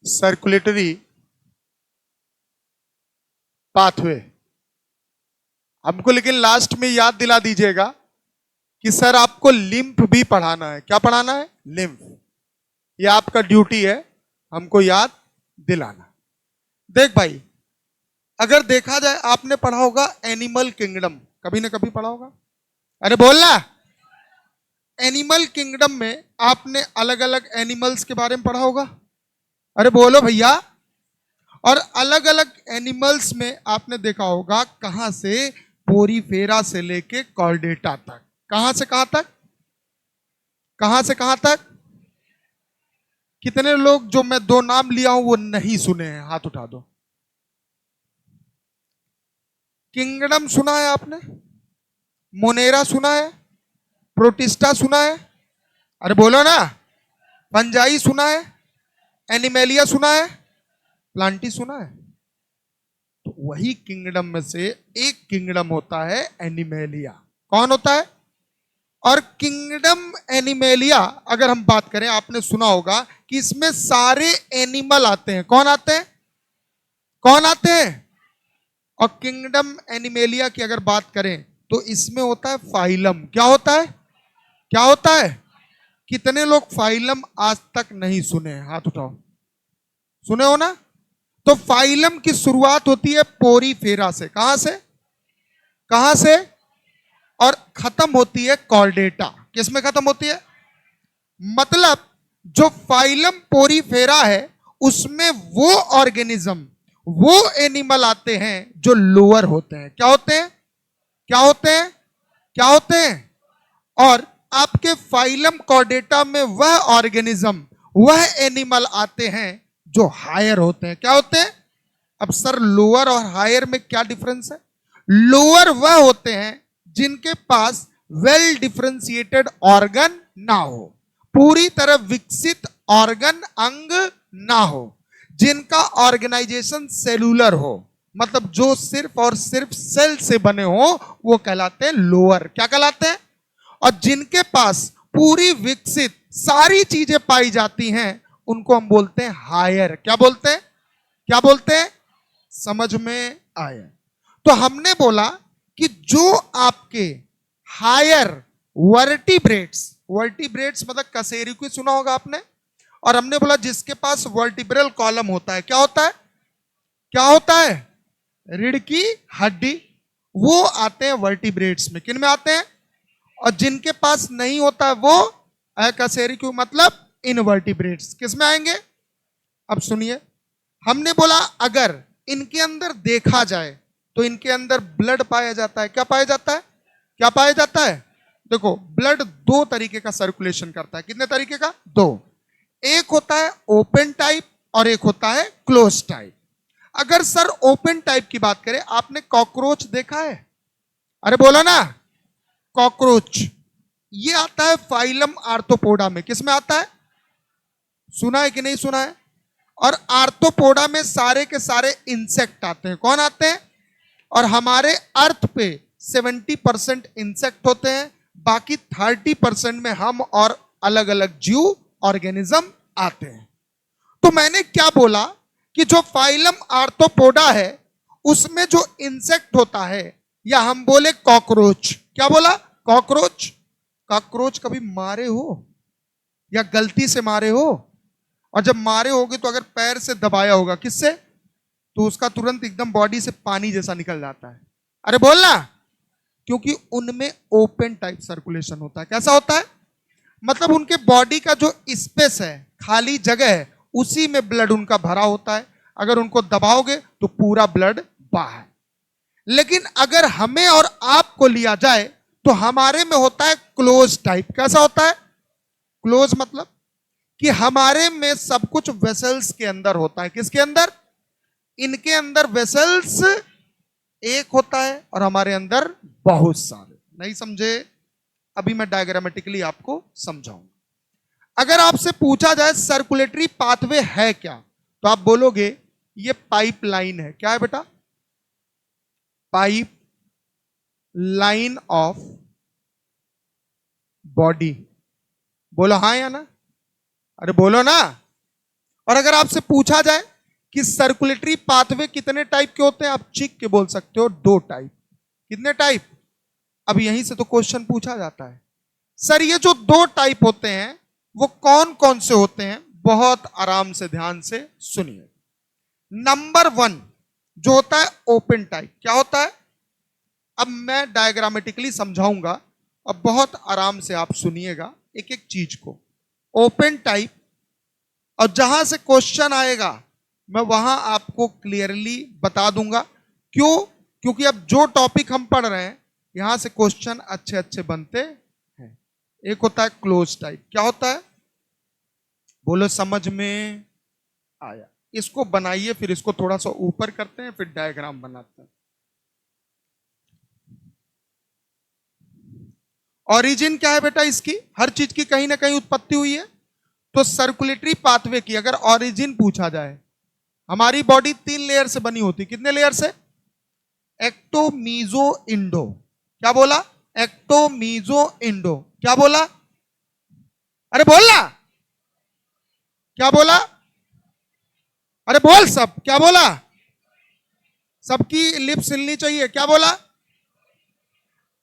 Circulatory pathway. हमको लेकिन last में याद दिला दीजिएगा कि सर आपको लिम्फ भी पढ़ाना है। क्या पढ़ाना है? लिम्फ। ये आपका ड्यूटी है, हमको याद दिलाना। देख भाई, अगर देखा जाए, आपने पढ़ा होगा एनिमल किंगडम, कभी ना कभी पढ़ा होगा। अरे बोलना। एनिमल किंगडम में आपने अलग अलग एनिमल्स के बारे में पढ़ा होगा। अरे बोलो भैया। और अलग अलग एनिमल्स में आपने देखा होगा कहां से, पोरीफेरा से लेके कॉर्डेटा तक। कहां से कहां तक? कहां से कहां तक? कितने लोग जो मैं दो नाम लिया हूं वो नहीं सुने हैं? हाथ उठा दो। किंगडम सुना है आपने? मोनेरा सुना है? प्रोटिस्टा सुना है? अरे बोलो ना। फंजाई सुना है? एनिमेलिया सुना है? प्लांटी सुना है? तो वही किंगडम में से एक किंगडम होता है एनिमेलिया। कौन होता है? और किंगडम एनिमेलिया अगर हम बात करें, आपने सुना होगा कि इसमें सारे एनिमल आते हैं। कौन आते हैं? कौन आते हैं? और किंगडम एनिमेलिया की अगर बात करें तो इसमें होता है फाइलम। क्या होता है? क्या होता है? कितने लोग फाइलम आज तक नहीं सुने हैं? हाथ उठाओ। सुने हो ना? तो फाइलम की शुरुआत होती है पोरीफेरा से। कहां से? कहां से? और खत्म होती है कॉर्डेटा। किसमें खत्म होती है? मतलब जो फाइलम पोरीफेरा है उसमें वो ऑर्गेनिज्म, वो एनिमल आते हैं जो लोअर होते हैं। क्या होते हैं? क्या होते हैं? क्या होते हैं? और आपके फाइलम कॉर्डेटा में वह ऑर्गेनिज्म, वह एनिमल आते हैं जो हायर होते हैं। क्या होते हैं? अब सर लोअर और हायर में क्या डिफरेंस है? लोअर वह होते हैं जिनके पास वेल डिफरेंशिएटेड ऑर्गन ना हो, पूरी तरह विकसित ऑर्गन अंग ना हो, जिनका ऑर्गेनाइजेशन सेलुलर हो, मतलब जो सिर्फ और सिर्फ सेल से बने हो, वो कहलाते हैं लोअर। क्या कहलाते हैं? और जिनके पास पूरी विकसित सारी चीजें पाई जाती हैं उनको हम बोलते हैं हायर। क्या बोलते हैं? क्या बोलते हैं? समझ में आया? तो हमने बोला कि जो आपके हायर वर्टिब्रेट्स, वर्टिब्रेट्स मतलब कशेरुकी सुना होगा आपने, और हमने बोला जिसके पास वर्टिब्रल कॉलम होता है। क्या होता है? क्या होता है? रीढ़ की हड्डी। वो आते हैं वर्टिब्रेट्स में। किन में आते हैं? और जिनके पास नहीं होता वो कशेरुकी मतलब इनवर्टिब्रेट्स। किस में आएंगे? अब सुनिए, हमने बोला अगर इनके अंदर देखा जाए तो इनके अंदर ब्लड पाया जाता है। क्या पाया जाता है? क्या पाया जाता है? देखो, ब्लड दो तरीके का सर्कुलेशन करता है। कितने तरीके का? दो। एक होता है ओपन टाइप और एक होता है क्लोज टाइप। अगर सर ओपन टाइप की बात करें, आपने कॉकरोच देखा है? अरे बोलो ना। कॉकरोच ये आता है फाइलम आर्थ्रोपोडा में। किस में आता है? सुना है कि नहीं सुना है? और आर्थ्रोपोडा में सारे के सारे इंसेक्ट आते हैं। कौन आते हैं? और हमारे अर्थ पे 70% इंसेक्ट होते हैं, बाकी 30% में हम और अलग अलग जीव ऑर्गेनिज्म आते हैं। तो मैंने क्या बोला कि जो फाइलम आर्थ्रोपोडा है उसमें जो इंसेक्ट होता है, या हम बोले कॉकरोच। क्या बोला? कॉकरोच। कॉकरोच कभी मारे हो या गलती से मारे हो? और जब मारे होगे तो अगर पैर से दबाया होगा, किससे, तो उसका तुरंत एकदम बॉडी से पानी जैसा निकल जाता है। अरे बोलना। क्योंकि उनमें ओपन टाइप सर्कुलेशन होता है। कैसा होता है? मतलब उनके बॉडी का जो स्पेस है, खाली जगह है, उसी में ब्लड उनका भरा होता है। अगर उनको दबाओगे तो पूरा ब्लड बाहर। लेकिन अगर हमें और आपको लिया जाए तो हमारे में होता है क्लोज टाइप। कैसा होता है? क्लोज मतलब कि हमारे में सब कुछ वेसल्स के अंदर होता है। किसके अंदर? इनके अंदर वेसल्स एक होता है और हमारे अंदर बहुत सारे। नहीं समझे? अभी मैं डायग्रामेटिकली आपको समझाऊंगा। अगर आपसे पूछा जाए सर्कुलेटरी पाथवे है क्या, तो आप बोलोगे ये पाइपलाइन है। क्या है बेटा? Pipe line of body. बोलो हाँ या ना? अरे बोलो ना। और अगर आपसे पूछा जाए कि सर्कुलेटरी पाथवे कितने टाइप के होते हैं, आप चीख के बोल सकते हो 2 टाइप। कितने टाइप? अब यहीं से तो क्वेश्चन पूछा जाता है, सर ये जो 2 टाइप होते हैं वो कौन कौन से होते हैं? बहुत आराम से ध्यान से सुनिए। नंबर 1 जो होता है ओपन टाइप। क्या होता है? अब मैं डायग्रामेटिकली समझाऊंगा और बहुत आराम से आप सुनिएगा एक एक चीज को। ओपन टाइप, और जहां से क्वेश्चन आएगा मैं वहां आपको क्लियरली बता दूंगा। क्यों? क्योंकि अब जो टॉपिक हम पढ़ रहे हैं यहां से क्वेश्चन अच्छे अच्छे बनते हैं। एक होता है क्लोज टाइप। क्या होता है? बोलो समझ में आया? इसको बनाइए, फिर इसको थोड़ा सा ऊपर करते हैं, फिर डायग्राम बनाते हैं। ओरिजिन क्या है बेटा इसकी? हर चीज की कहीं ना कहीं उत्पत्ति हुई है। तो सर्कुलेटरी पाथवे की अगर ओरिजिन पूछा जाए, हमारी बॉडी 3 लेयर से बनी होती। कितने लेयर से? Ecto, meso, endo. क्या बोला? Ecto, meso, endo. क्या बोला? अरे बोलना। क्या बोला? अरे बोल सब। क्या बोला? सबकी लिप्स हिलनी चाहिए। क्या बोला?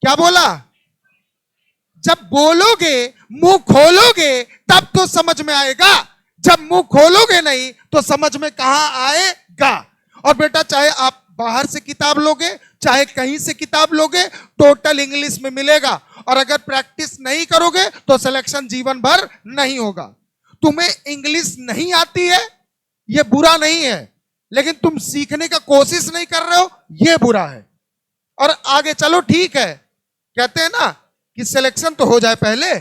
क्या बोला? जब बोलोगे, मुंह खोलोगे, तब तो समझ में आएगा। जब मुंह खोलोगे नहीं तो समझ में कहां आएगा। और बेटा चाहे आप बाहर से किताब लोगे, चाहे कहीं से किताब लोगे, टोटल इंग्लिश में मिलेगा। और अगर प्रैक्टिस नहीं करोगे तो सिलेक्शन जीवन भर नहीं होगा। तुम्हें इंग्लिश नहीं आती है यह बुरा नहीं है, लेकिन तुम सीखने का कोशिश नहीं कर रहे हो, यह बुरा है। और आगे चलो ठीक है, कहते हैं ना कि सिलेक्शन तो हो जाए पहले।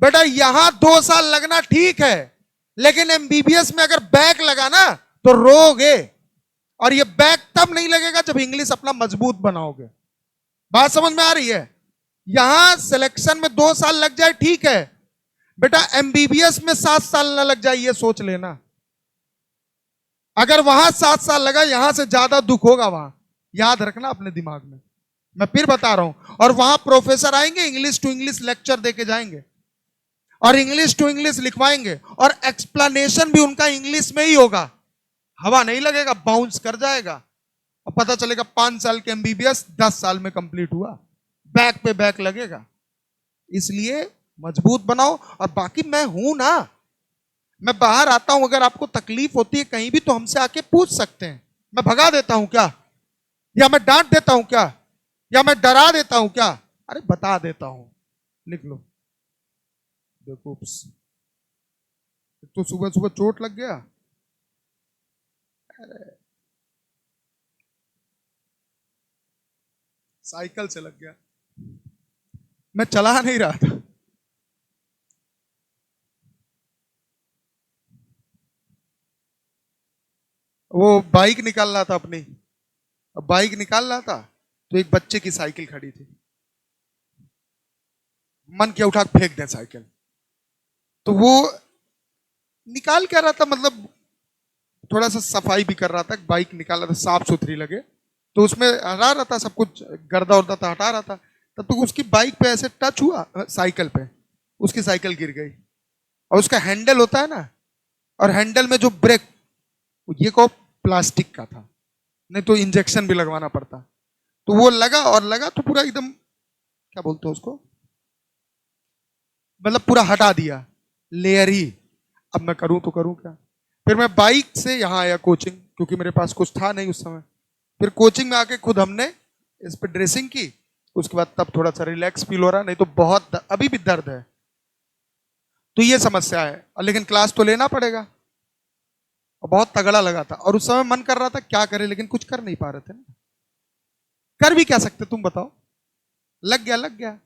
बेटा यहां 2 साल लगना ठीक है, लेकिन एमबीबीएस में अगर बैक लगा ना तो रोगे। और ये बैक तब नहीं लगेगा जब इंग्लिश अपना मजबूत बनाओगे। बात समझ में आ रही है? यहां सिलेक्शन में 2 साल लग जाए ठीक है, बेटा एमबीबीएस में 7 साल ना लग जाए, ये सोच लेना। अगर वहां 7 साल लगा, यहां से ज्यादा दुख होगा वहां। याद रखना अपने दिमाग में, मैं फिर बता रहा हूं। और वहां प्रोफेसर आएंगे, इंग्लिश टू इंग्लिश लेक्चर देके जाएंगे और इंग्लिश टू इंग्लिश लिखवाएंगे, और एक्सप्लेनेशन भी उनका इंग्लिश में ही होगा। हवा नहीं लगेगा, बाउंस कर जाएगा और पता चलेगा 5 साल के एमबीबीएस 10 साल में कंप्लीट हुआ। बैक पे बैक लगेगा। इसलिए मजबूत बनाओ। और बाकी मैं हूं ना, मैं बाहर आता हूं, अगर आपको तकलीफ होती है कहीं भी तो हमसे आके पूछ सकते हैं। मैं भगा देता हूं क्या? या मैं डांट देता हूं क्या? या मैं डरा देता हूं क्या? अरे बता देता हूं। लिख लो। देखो तो सुबह सुबह चोट लग गया। साइकिल से लग गया, मैं चला नहीं रहा था। वो बाइक निकाल रहा था अपनी, बाइक निकाल रहा था तो एक बच्चे की साइकिल खड़ी थी। मन किया उठा फेंक दे साइकिल। तो वो निकाल क्या रहा था, मतलब थोड़ा सा सफाई भी कर रहा था, बाइक निकाल रहा था, साफ सुथरी लगे तो उसमें हटा रहा था, सब कुछ गर्दा उर्दा था हटा रहा था। तब तो उसकी बाइक पे ऐसे टच हुआ साइकिल पे, उसकी साइकिल गिर गई। और उसका हैंडल होता है ना, और हैंडल में जो ब्रेक, ये को प्लास्टिक का था, नहीं तो इंजेक्शन भी लगवाना पड़ता। तो वो लगा, और लगा तो पूरा एकदम, क्या बोलते हैं उसको, मतलब पूरा हटा दिया, लेयर ही। अब मैं करूं तो करूं क्या? फिर मैं बाइक से यहाँ आया कोचिंग, क्योंकि मेरे पास कुछ था नहीं उस समय। फिर कोचिंग में आके खुद हमने इस पर ड्रेसिंग की। उसके बाद तब थोड़ा सा रिलैक्स फील हो रहा, नहीं तो बहुत अभी भी दर्द है। तो ये समस्या है, लेकिन क्लास तो लेना पड़ेगा। और बहुत तगड़ा लगा था, और उस समय मन कर रहा था क्या करे, लेकिन कुछ कर नहीं पा रहे थे ना। कर भी क्या सकते तुम बताओ? लग गया लग गया।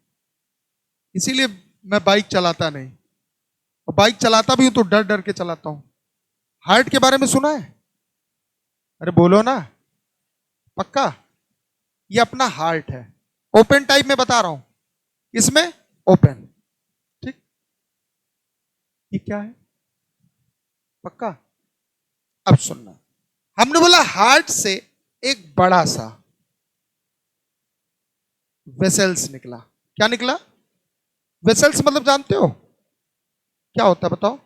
इसीलिए मैं बाइक चलाता नहीं, और बाइक चलाता भी हूं तो डर डर के चलाता हूं। हार्ट के बारे में सुना है? अरे बोलो ना, पक्का? ये अपना हार्ट है। ओपन टाइप में बता रहा हूं, इसमें ओपन, ठीक? ये क्या है? पक्का? अब सुनना, हमने बोला हार्ट से एक बड़ा सा वेसल्स निकला। क्या निकला? वेसल्स मतलब जानते हो क्या होता है? बताओ।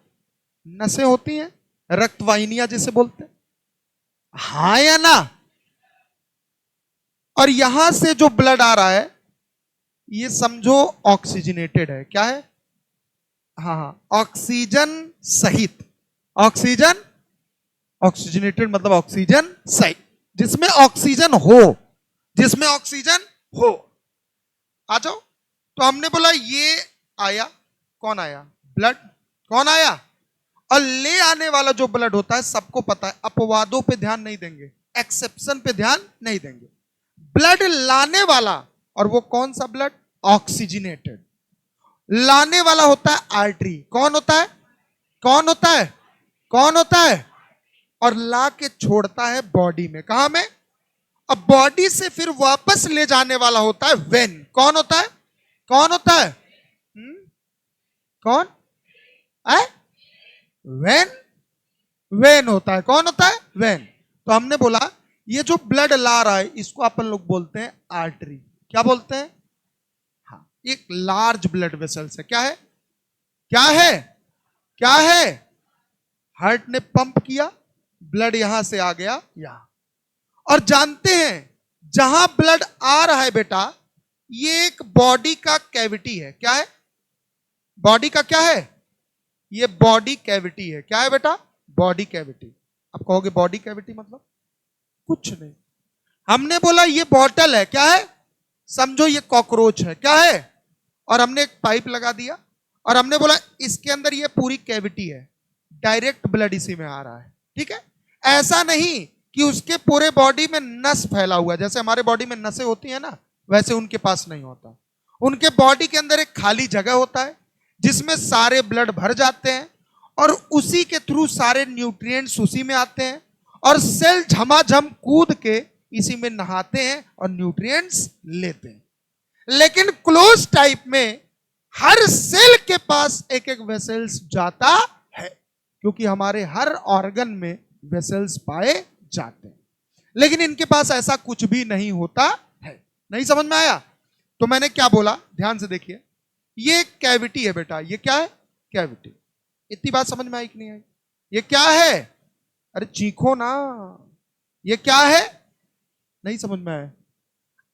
नसें होती हैं, रक्तवाहिनियां जिसे बोलते हैं, हाँ या ना? और यहां से जो ब्लड आ रहा है ये समझो ऑक्सीजनेटेड है। क्या है? हाँ हाँ, ऑक्सीजन सहित। ऑक्सीजन, ऑक्सीजनेटेड मतलब ऑक्सीजन सहित, जिसमें ऑक्सीजन हो, जिसमें ऑक्सीजन हो। आ जाओ। तो हमने बोला ये आया, कौन आया? ब्लड। कौन आया? और ले आने वाला जो ब्लड होता है सबको पता है, अपवादों पे ध्यान नहीं देंगे, एक्सेप्शन पे ध्यान नहीं देंगे। ब्लड लाने वाला, और वो कौन सा ब्लड? ऑक्सीजनेटेड। लाने वाला होता है आर्टरी। कौन होता है? कौन होता है? कौन होता है? और ला के छोड़ता है बॉडी में। कहां में? अब बॉडी से फिर वापस ले जाने वाला होता है वेन। कौन होता है? कौन होता है? कौन है? वेन। वेन होता है। कौन होता है? वेन। तो हमने बोला ये जो ब्लड ला रहा है इसको अपन लोग बोलते हैं आर्टरी। क्या बोलते हैं? हाँ, एक लार्ज ब्लड वेसल्स है। क्या है? क्या है? क्या है? हार्ट ने पंप किया, ब्लड यहां से आ गया यहां। और जानते हैं जहां ब्लड आ रहा है बेटा, ये एक बॉडी का कैविटी है। क्या है? बॉडी का क्या है? ये बॉडी कैविटी है। क्या है बेटा? Body cavity. अब कहोगे बॉडी कैविटी मतलब? कुछ नहीं। हमने बोला ये बॉटल है। क्या है? समझो ये कॉकरोच है। क्या है? और हमने एक पाइप लगा दिया और हमने बोला इसके अंदर ये पूरी कैविटी है, डायरेक्ट ब्लड इसी में आ रहा है। ठीक है? ऐसा नहीं कि उसके पूरे बॉडी में नस फैला हुआ है, जैसे हमारे बॉडी में नसें होती है ना, वैसे उनके पास नहीं होता। उनके बॉडी के अंदर एक खाली जगह होता है जिसमें सारे ब्लड भर जाते हैं और उसी के थ्रू सारे न्यूट्रिएंट्स उसी में आते हैं और सेल झमाझम कूद के इसी में नहाते हैं और न्यूट्रिएंट्स लेते हैं। लेकिन क्लोज टाइप में हर सेल के पास एक एक वेसल्स जाता है, क्योंकि हमारे हर ऑर्गन में वेसल्स पाए जाते हैं। लेकिन इनके पास ऐसा कुछ भी नहीं होता है। नहीं समझ में आया? तो मैंने क्या बोला, ध्यान से देखिए। ये कैविटी है बेटा। ये क्या है? कैविटी। इतनी बात समझ में आई कि नहीं आई? ये क्या है? अरे चीखो ना। ये क्या है? नहीं समझ में आया?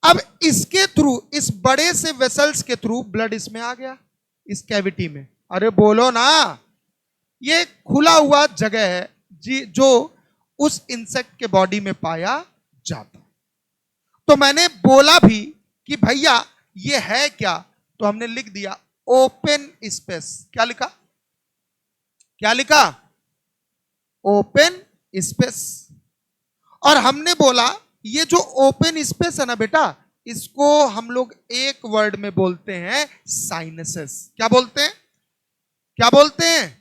अब इसके थ्रू, इस बड़े से वेसल्स के थ्रू ब्लड इसमें आ गया, इस कैविटी में। अरे बोलो ना। ये खुला हुआ जगह है जी, जो उस इंसेक्ट के बॉडी में पाया जाता। तो मैंने बोला भी कि भैया ये है क्या, तो हमने लिख दिया ओपन स्पेस। क्या लिखा? क्या लिखा? Open space. और हमने बोला ये जो ओपन स्पेस है ना बेटा, इसको हम लोग एक वर्ड में बोलते हैं साइनसेस। क्या बोलते हैं? क्या बोलते हैं?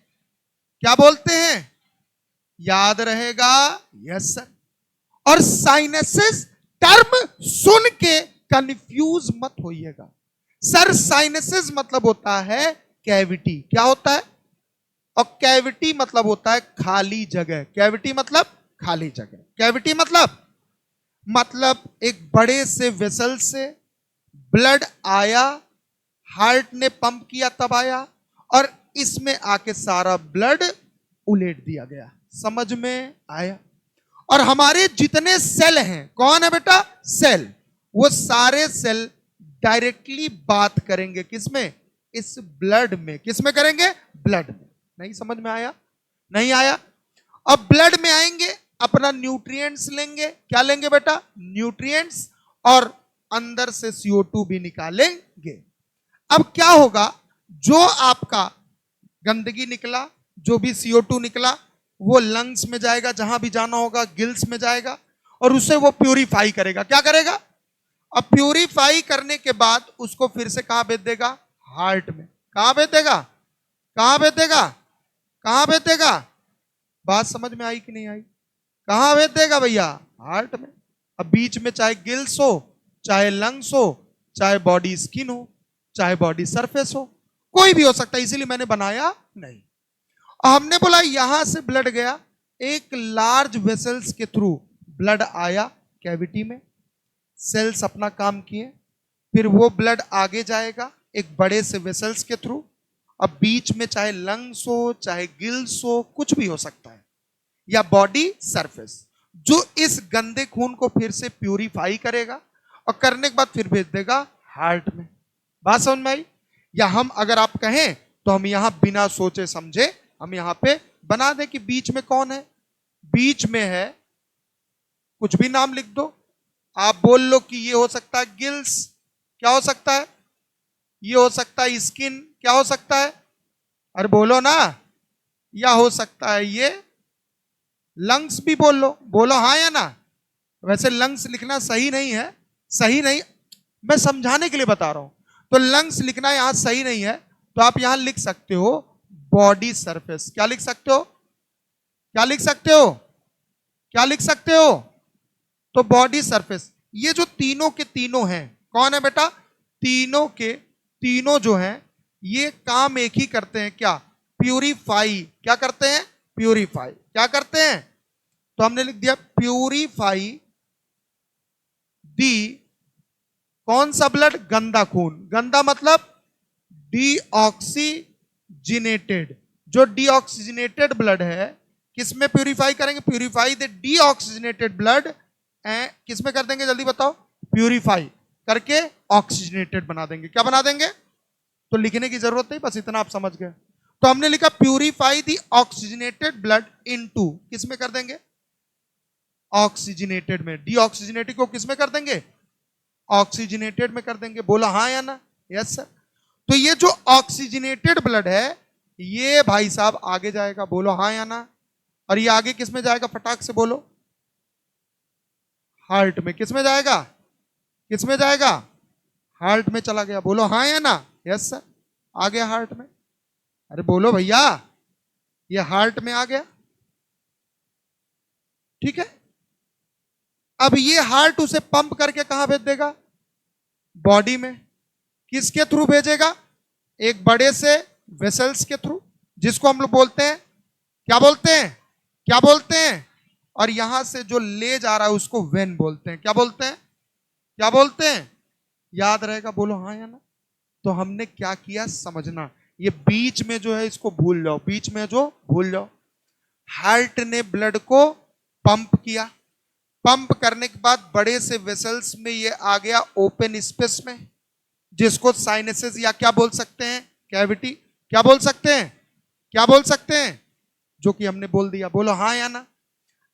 क्या बोलते हैं? याद रहेगा? Yes sir. और साइनसेस टर्म सुन के कंफ्यूज मत होइएगा। सर साइनसेस मतलब होता है कैविटी। क्या होता है? और कैविटी मतलब होता है खाली जगह। कैविटी मतलब खाली जगह। कैविटी मतलब एक बड़े से वेसल से ब्लड आया, हार्ट ने पंप किया तब आया, और इसमें आके सारा ब्लड उलेट दिया गया। समझ में आया? और हमारे जितने सेल हैं, कौन है बेटा? सेल। वो सारे सेल डायरेक्टली बात करेंगे किसमें? इस ब्लड में। किसमें करेंगे? ब्लड में। नहीं समझ में आया? नहीं आया? अब ब्लड में आएंगे, अपना न्यूट्रिएंट्स लेंगे। क्या लेंगे बेटा? न्यूट्रिएंट्स। और अंदर से CO2 भी निकालेंगे। अब क्या होगा? जो आपका गंदगी निकला, जो भी CO2 निकला, वो लंग्स में जाएगा, जहां भी जाना होगा, गिल्स में जाएगा, और उसे वो प्यूरिफाई करेगा। क्या करेगा? अब प्यूरिफाई करने के बाद उसको फिर से कहां भेज देगा? हार्ट में। कहां भेज देगा? कहां भेज देगा? कहां भेज देगा? बात समझ में आई कि नहीं आई? कहां भेज देगा भैया? हार्ट में। अब बीच में चाहे गिल्स हो, चाहे लंग्स हो, चाहे बॉडी स्किन हो, चाहे बॉडी सरफेस हो, कोई भी हो सकता है, इसीलिए मैंने बनाया नहीं। हमने बोला यहां से ब्लड गया, एक लार्ज वेसल्स के थ्रू ब्लड आया कैविटी में, सेल्स अपना काम किए, फिर वो ब्लड आगे जाएगा एक बड़े से वेसल्स के थ्रू। अब बीच में चाहे लंग्स हो, चाहे गिल्स हो, कुछ भी हो सकता है, या बॉडी सरफेस, जो इस गंदे खून को फिर से प्यूरिफाई करेगा और करने के बाद फिर भेज देगा हार्ट में। बात समझ में आई? या हम अगर आप कहें तो हम यहां बिना सोचे समझे हम यहां पे बना दें कि बीच में कौन है। बीच में है, कुछ भी नाम लिख दो। आप बोल लो कि ये हो सकता है गिल्स, क्या हो सकता है? ये हो सकता है स्किन, क्या हो सकता है? अरे बोलो ना। या हो सकता है ये लंग्स, भी बोल लो, बोलो हाँ या ना। वैसे लंग्स लिखना सही नहीं है, सही नहीं, मैं समझाने के लिए बता रहा हूं। तो लंग्स लिखना यहां सही नहीं है, तो आप यहां लिख सकते हो बॉडी सरफेस। क्या लिख सकते हो? क्या लिख सकते हो? क्या लिख सकते हो? तो बॉडी सरफेस। ये जो तीनों के तीनों हैं, कौन है बेटा? तीनों के तीनों जो हैं ये काम एक ही करते हैं, क्या? प्यूरिफाई। क्या करते हैं? प्यूरिफाई। क्या करते हैं? तो हमने लिख दिया प्यूरिफाई दी, कौन सा ब्लड? गंदा खून। गंदा मतलब डीऑक्सीजिनेटेड। जो डीऑक्सीजिनेटेड ब्लड है किसमें प्यूरिफाई करेंगे? Purify the deoxygenated blood. किसमें कर देंगे जल्दी बताओ? प्यूरिफाई करके ऑक्सीजनेटेड बना देंगे। क्या बना देंगे? तो लिखने की जरूरत नहीं, बस इतना आप समझ गए। तो हमने लिखा purify the oxygenated blood into, किसमें कर देंगे? ऑक्सीजनेटेड में। डीऑक्सीजनेटेड को किसमें कर देंगे? ऑक्सीजनेटेड में कर देंगे। बोला हाँ या ना? Yes sir. तो ये जो ऑक्सीजनेटेड ब्लड है ये भाई साहब आगे जाएगा। बोलो हाँ या ना? और ये आगे किस में जाएगा? फटाक से बोलो। हार्ट में। किस में जाएगा? किस में जाएगा? हार्ट में चला गया। बोलो हाँ या ना? Yes sir. आ गया हार्ट में। अरे बोलो भैया, ये हार्ट में आ गया। ठीक है। अब ये हार्ट उसे पंप करके कहां भेज देगा? बॉडी में। किसके थ्रू भेजेगा? एक बड़े से वेसल्स के थ्रू, जिसको हम लोग बोलते हैं, क्या बोलते हैं? क्या बोलते हैं? और यहां से जो ले जा रहा है उसको वेन बोलते हैं। क्या बोलते हैं? क्या बोलते हैं? याद रहेगा। बोलो हाँ या ना? तो हमने क्या किया समझना। ये बीच में जो है इसको भूल जाओ, बीच में जो भूल जाओ। हार्ट ने ब्लड को पंप किया, पंप करने के बाद बड़े से वेसल्स में ये आ गया ओपन स्पेस में, जिसको साइनसेस या क्या बोल सकते हैं? कैविटी। क्या बोल सकते हैं? क्या बोल सकते हैं? जो कि हमने बोल दिया। बोलो हाँ या ना?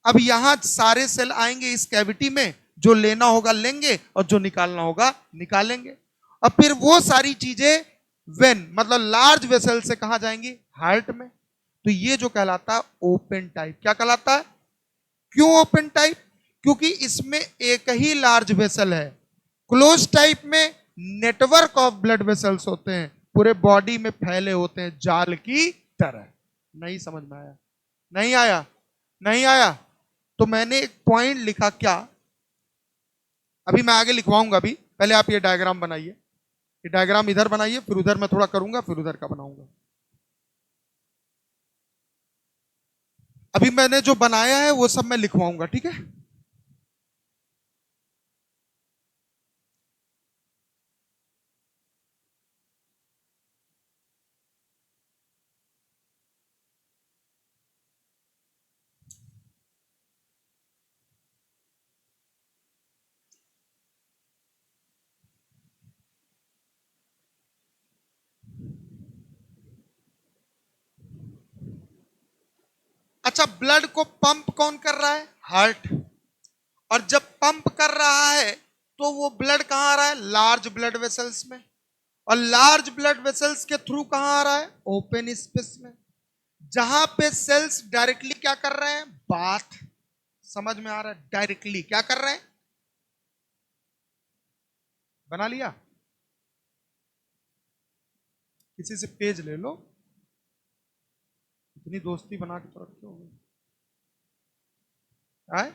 अब यहां सारे सेल आएंगे इस कैविटी में, जो लेना होगा लेंगे और जो निकालना होगा निकालेंगे। और फिर वो सारी चीजें वेन मतलब लार्ज वेसल से कहां जाएंगी? हार्ट में। तो ये जो कहलाता है ओपन टाइप। क्या कहलाता है? क्यों ओपन टाइप? क्योंकि इसमें एक ही लार्ज वेसल है। क्लोज टाइप में नेटवर्क ऑफ ब्लड वेसल्स होते हैं, पूरे बॉडी में फैले होते हैं जाल की तरह। नहीं समझ में आया? नहीं आया? नहीं आया? तो मैंने एक पॉइंट लिखा, क्या? अभी मैं आगे लिखवाऊंगा, अभी पहले आप ये डायग्राम बनाइए। ये डायग्राम इधर बनाइए, फिर उधर मैं थोड़ा करूंगा, फिर उधर का बनाऊंगा। अभी मैंने जो बनाया है वो सब मैं लिखवाऊंगा, ठीक है? अच्छा, ब्लड को पंप कौन कर रहा है? हार्ट। और जब पंप कर रहा है तो वो ब्लड कहां आ रहा है? लार्ज ब्लड वेसल्स में। और लार्ज ब्लड वेसल्स के थ्रू कहां आ रहा है? ओपन स्पेस में, जहां पे सेल्स डायरेक्टली क्या कर रहे हैं? बाथ। समझ में आ रहा है? डायरेक्टली क्या कर रहे हैं? बना लिया? किसी से पेज ले लो, इतनी दोस्ती बना के तो रखे हो आए।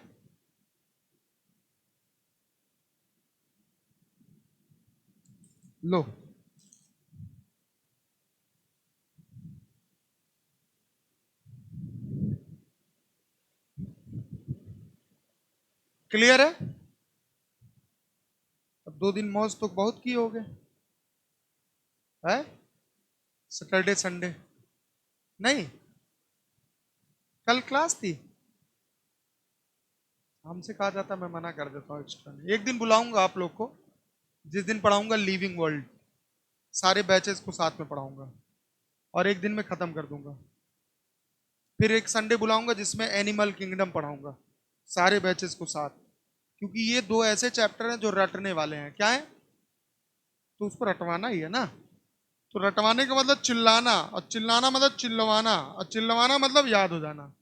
लो, क्लियर है? अब 2 दिन मौज तो बहुत की होगे, है? सैटरडे संडे नहीं, कल क्लास थी। हमसे कहा जाता है, मैं मना कर देता हूँ एक्स्ट्रा नहीं। एक दिन बुलाऊंगा आप लोग को, जिस दिन पढ़ाऊंगा लिविंग वर्ल्ड, सारे बैचेस को साथ में पढ़ाऊंगा और एक दिन में खत्म कर दूंगा। फिर एक संडे बुलाऊंगा जिसमें एनिमल किंगडम पढ़ाऊंगा सारे बैचेस को साथ, क्योंकि ये दो ऐसे चैप्टर हैं जो रटने वाले हैं। क्या है? तो उसको रटवाना ही है ना। तो रटवाने का मतलब चिल्लाना, और चिल्लाना मतलब चिल्लवाना, और चिल्लवाना मतलब याद हो जाना।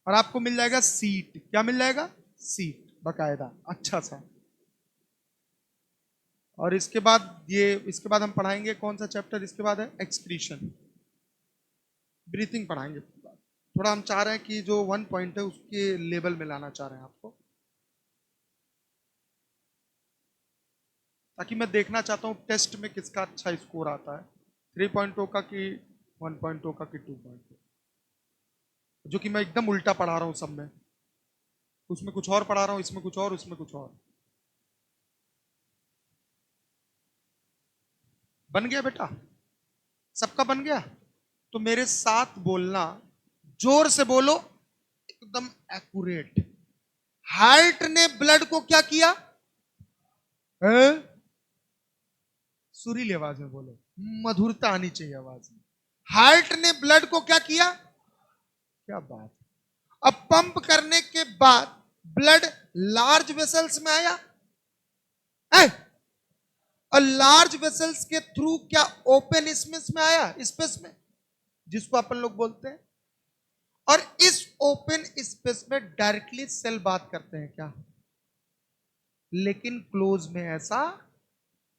और आपको मिल जाएगा सीट। क्या मिल जाएगा? सीट बकायदा अच्छा सा। और इसके बाद हम पढ़ाएंगे कौन सा चैप्टर? इसके बाद है एक्सक्रीशन, ब्रीथिंग पढ़ाएंगे। थोड़ा हम चाह रहे हैं कि जो 1 पॉइंट है उसके लेवल में लाना चाह रहे हैं आपको, ताकि मैं देखना चाहता हूँ टेस्ट में किसका अच्छा स्कोर आता है, 3.0 का कि 1.0 का कि 2.0। जो कि मैं एकदम उल्टा पढ़ा रहा हूँ सब में, उसमें कुछ और पढ़ा रहा हूँ, इसमें कुछ और, उसमें कुछ और। बन गया बेटा? सबका बन गया? तो मेरे साथ बोलना, जोर से बोलो, एकदम एक्यूरेट। हार्ट ने ब्लड को क्या किया? है? सुरीली आवाज में बोलो, मधुरता आनी चाहिए आवाज में। हार्ट ने ब्लड को क्या किया? क्या बात। अब पंप करने के बाद ब्लड लार्ज वेसल्स में आया है? और लार्ज वेसल्स के थ्रू क्या ओपन स्पेस में आया? स्पेस में, जिसको अपन लोग बोलते हैं। और इस ओपन स्पेस में डायरेक्टली सेल बात करते हैं क्या? लेकिन क्लोज में ऐसा,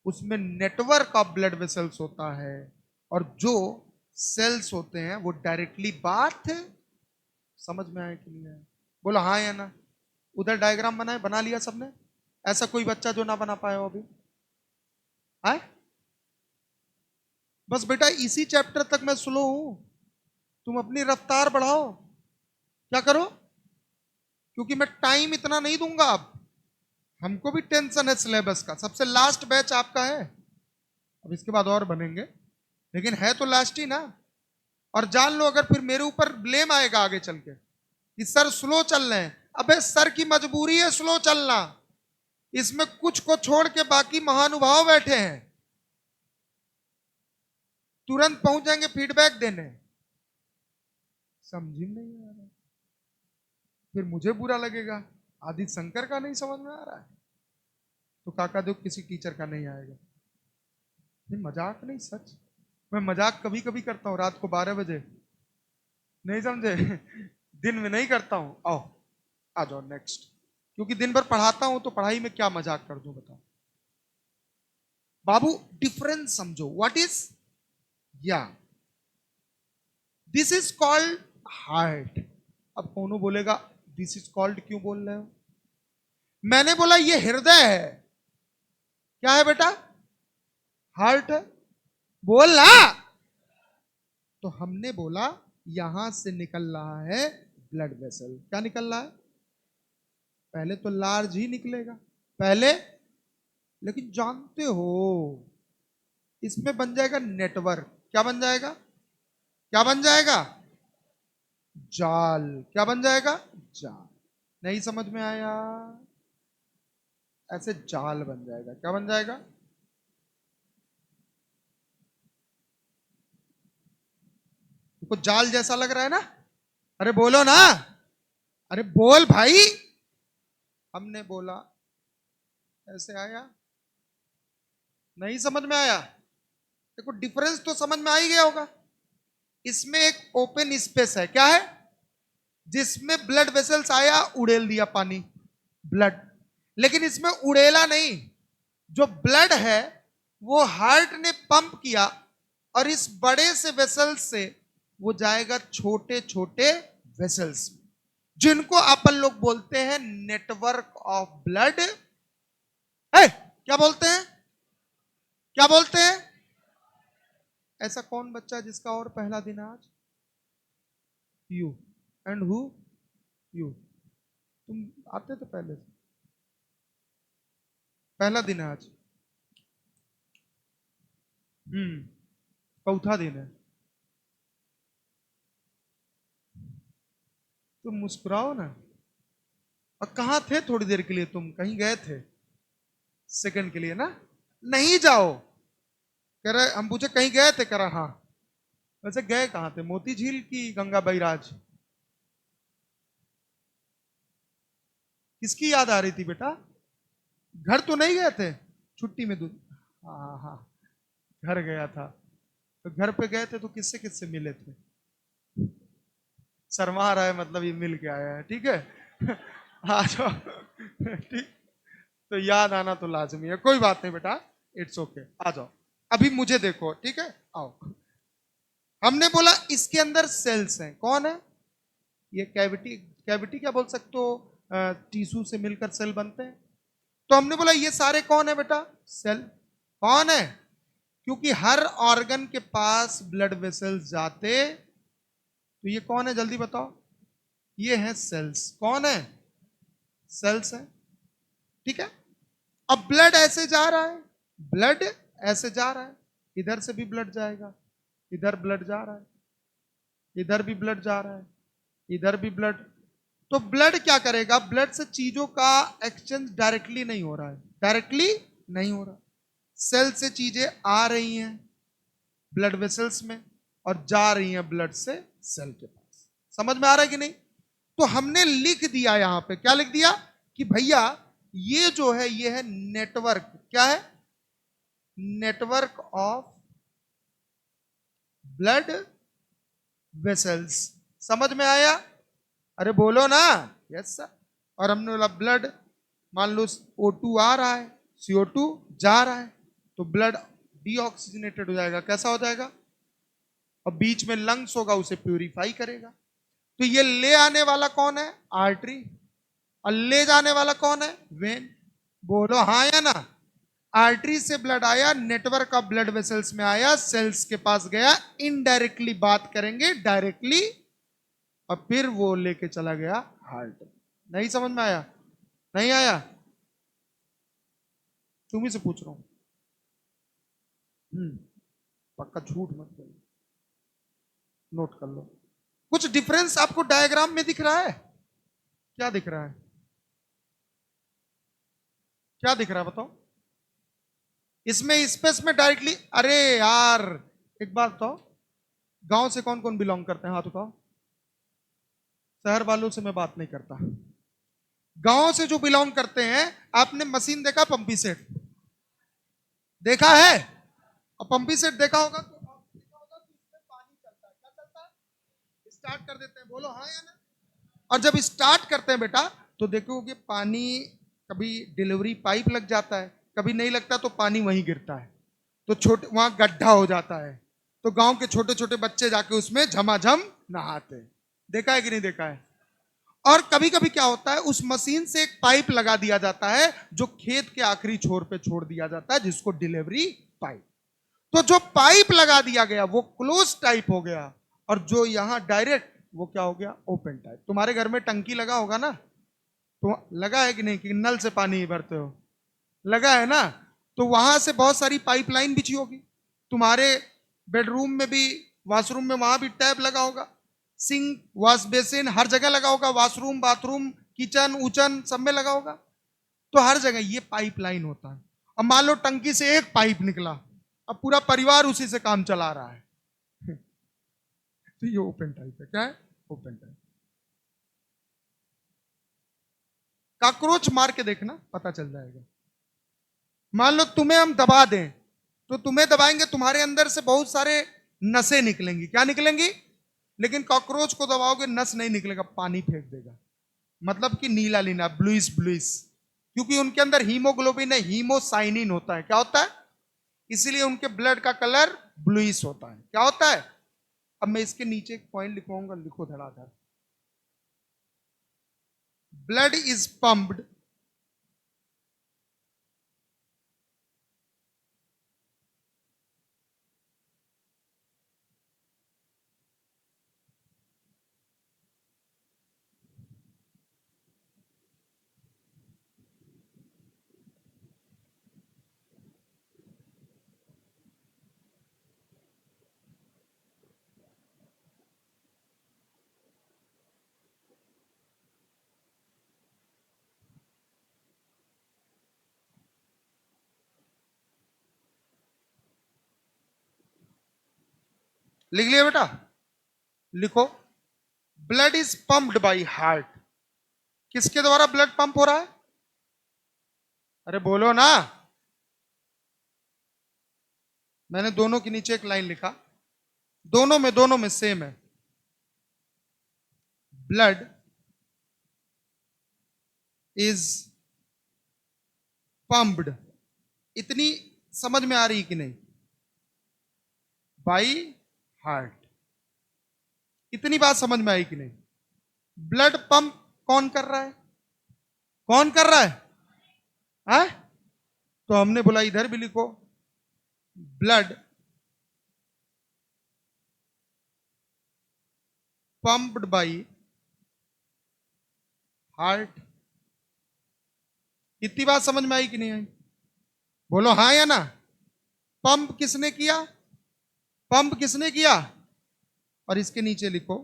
उसमें नेटवर्क ऑफ ब्लड वेसल्स होता है, और जो सेल्स होते हैं वो डायरेक्टली बात। समझ में आया कि नहीं आया? बोलो हाँ या ना। उधर डायग्राम बनाए, बना लिया सबने? ऐसा कोई बच्चा जो ना बना पाया हो अभी? है? बस बेटा इसी चैप्टर तक मैं स्लो हूं, तुम अपनी रफ्तार बढ़ाओ। क्या करो? क्योंकि मैं टाइम इतना नहीं दूंगा अब। हमको भी टेंशन है सिलेबस का, सबसे लास्ट बैच आपका है। अब इसके बाद और बनेंगे, लेकिन है तो लास्ट ही ना। और जान लो, अगर फिर मेरे ऊपर ब्लेम आएगा आगे चल के कि सर स्लो चल रहे हैं, अबे सर की मजबूरी है स्लो चलना। इसमें कुछ को छोड़ के बाकी महानुभाव बैठे हैं, तुरंत पहुंच जाएंगे फीडबैक देने। समझ ही नहीं आ रहा, फिर मुझे बुरा लगेगा। आदि शंकर का नहीं समझ में आ रहा है तो काका देव किसी टीचर का नहीं आएगा। नहीं मजाक नहीं, सच। मैं मजाक कभी कभी करता हूँ रात को 12 बजे, नहीं समझे? दिन में नहीं करता हूँ। आओ आ जाओ नेक्स्ट। क्योंकि दिन भर पढ़ाता हूं तो पढ़ाई में क्या मजाक कर दूं बताओ? बाबू डिफरेंस समझो, व्हाट इज, या दिस इज कॉल्ड हार्ट। अब कौन बोलेगा दिस इज कॉल्ड क्यों बोल रहे हो? मैंने बोला ये हृदय है। क्या है बेटा? हार्ट है। बोल ना। तो हमने बोला यहां से निकल रहा है ब्लड वेसल। क्या निकल रहा है? पहले तो लार्ज ही निकलेगा पहले, लेकिन जानते हो इसमें बन जाएगा नेटवर्क। क्या बन जाएगा? क्या बन जाएगा? जाल। क्या बन जाएगा? जाल। नहीं समझ में आया? ऐसे जाल बन जाएगा। क्या बन जाएगा? तुमको जाल जैसा लग रहा है ना? अरे बोलो ना, अरे बोल भाई। हमने बोला ऐसे आया, नहीं समझ में आया? देखो डिफरेंस तो समझ में आ ही गया होगा। इसमें एक ओपन स्पेस है, क्या है? जिसमें ब्लड वेसल्स आया, उड़ेल दिया पानी, ब्लड। लेकिन इसमें उड़ेला नहीं, जो ब्लड है वो हार्ट ने पंप किया, और इस बड़े से वेसल्स से वो जाएगा छोटे छोटे वेसल्स, जिनको अपन लोग बोलते हैं नेटवर्क ऑफ ब्लड है। क्या बोलते हैं? क्या बोलते हैं? ऐसा कौन बच्चा जिसका और पहला दिन है आज? यू। And who? यू। तुम आते थे पहले से, पहला दिन है आज। चौथा दिन है। तुम मुस्कुराओ ना। और कहाँ थे थोड़ी देर के लिए? तुम कहीं गए थे सेकंड के लिए ना? नहीं जाओ। कह रहे हम पूछे कहीं गए थे, कह रहा हाँ। वैसे गए कहाँ थे, मोती झील की गंगा बैराज? किसकी याद आ रही थी बेटा? घर तो नहीं गए थे छुट्टी में? हाँ हाँ हाँ, घर गया था। तो घर पे गए थे तो किससे किससे मिले थे? शर्मा रहा है मतलब ये मिल के आया है, ठीक है। आ जाओ। ठीक। तो याद आना तो लाजमी है, कोई बात नहीं बेटा, इट्स ओके, आ जाओ। अभी मुझे देखो, ठीक है, आओ। हमने बोला इसके अंदर सेल्स हैं, कौन है ये? कैविटी, कैविटी क्या बोल सकते हो, टिश्यू से मिलकर सेल बनते हैं। तो हमने बोला ये सारे कौन है बेटा? सेल। कौन है? क्योंकि हर ऑर्गन के पास ब्लड वेसल्स जाते, तो ये कौन है जल्दी बताओ? ये है सेल्स। कौन है? सेल्स है, ठीक है। अब ब्लड ऐसे जा रहा है, ब्लड ऐसे जा रहा है, इधर से भी ब्लड जाएगा, इधर ब्लड जा रहा है, इधर भी ब्लड जा रहा है, इधर भी ब्लड। तो ब्लड क्या करेगा? ब्लड से चीजों का एक्सचेंज डायरेक्टली नहीं हो रहा है, डायरेक्टली नहीं हो रहा। सेल से चीजें आ रही हैं ब्लड वेसल्स में और जा रही हैं ब्लड से सेल के पास। समझ में आ रहा है कि नहीं? तो हमने लिख दिया यहां पे, क्या लिख दिया कि भैया ये जो है ये है नेटवर्क। क्या है? Network of blood vessels. समझ में आया? अरे बोलो ना। Yes sir. और हमने बोला ब्लड, मान लो O2 आ रहा है, CO2 जा रहा है, तो ब्लड डीऑक्सीजनेटेड हो जाएगा। कैसा हो जाएगा? और बीच में लंग्स होगा, उसे प्यूरिफाई करेगा। तो ये ले आने वाला कौन है? आर्टरी। और ले जाने वाला कौन है? वेन। बोलो हाँ या ना? आर्टरी से ब्लड आया, नेटवर्क ऑफ ब्लड वेसल्स में आया, सेल्स के पास गया, इनडायरेक्टली बात करेंगे, डायरेक्टली और फिर वो लेके चला गया हार्ट। नहीं समझ में आया? नहीं आया? तुम ही से पूछ रहा हूं। पक्का झूठ मत बोलो, नोट कर लो। कुछ डिफरेंस आपको डायग्राम में दिख रहा है? क्या दिख रहा है? क्या दिख रहा है बताओ? इसमें स्पेस में डायरेक्टली, अरे यार एक बात बताओ, गांव से कौन कौन बिलोंग करते हैं? हाथ उठाओ। शहर वालों से मैं बात नहीं करता, गांव से जो बिलोंग करते हैं। आपने मशीन देखा, पंपी सेट देखा है? और पंपी सेट देखा होगा तो देखा होगा कि उसमें पानी चलता है। क्या चलता है? स्टार्ट कर देते हैं, बोलो हाँ या ना? और जब स्टार्ट करते हैं बेटा, तो देखोगे पानी कभी डिलीवरी पाइप लग जाता है, कभी नहीं लगता, तो पानी वहीं गिरता है, तो छोटे वहां गड्ढा हो जाता है, तो गांव के छोटे छोटे बच्चे जाके उसमें झमाझम नहाते हैं। देखा है कि नहीं देखा है? और कभी कभी क्या होता है, उस मशीन से एक पाइप लगा दिया जाता है जो खेत के आखिरी छोर पे छोड़ दिया जाता है, जिसको डिलीवरी पाइप। तो जो पाइप लगा दिया गया वो क्लोज टाइप हो गया, और जो यहां डायरेक्ट, वो क्या हो गया? Open type. तुम्हारे घर में टंकी लगा होगा ना? तो लगा है कि नहीं, कि नल से पानी ही भरते हो? लगा है ना? तो वहां से बहुत सारी पाइपलाइन बिछी होगी। तुम्हारे बेडरूम में भी, वॉशरूम में, वहां भी टैप लगा होगा, सिंक, वॉश बेसिन, हर जगह लगा होगा, वॉशरूम, बाथरूम, किचन उचन सब में लगा होगा। तो हर जगह ये पाइपलाइन होता है। अब मान लो टंकी से एक पाइप निकला, अब पूरा परिवार उसी से काम चला रहा है। तो ये ओपन टाइप है। क्या है? Open type. कॉकरोच मार के देखना, पता चल जाएगा। मान लो तुम्हें हम दबा दें, तो तुम्हें दबाएंगे, तुम्हारे अंदर से बहुत सारे नसें निकलेंगी। क्या निकलेंगी? लेकिन कॉकरोच को दबाओगे, नस नहीं निकलेगा, पानी फेंक देगा। मतलब कि नीला नीला, ब्लूइस ब्लूइस, क्योंकि उनके अंदर हीमोग्लोबिन है, हीमोसाइनिन होता है। क्या होता है? इसीलिए उनके ब्लड का कलर ब्लूइस होता है। क्या होता है? अब मैं इसके नीचे एक पॉइंट लिखवाऊंगा, लिखो धड़ाधड़। ब्लड इज पंप्ड लिख लिया बेटा? लिखो, blood is pumped by heart. किसके द्वारा ब्लड पंप हो रहा है? अरे बोलो ना। मैंने दोनों के नीचे एक लाइन लिखा, दोनों में सेम है। ब्लड इज पंप्ड, इतनी समझ में आ रही कि नहीं? बाई हार्ट, इतनी बात समझ में आई कि नहीं? ब्लड पंप कौन कर रहा है? कौन कर रहा है? तो हमने बोला इधर भी लिखो, ब्लड पंप्ड बाई हार्ट। इतनी बात समझ में आई कि नहीं आई? बोलो हाँ या ना। पंप किसने किया? पंप किसने किया? और इसके नीचे लिखो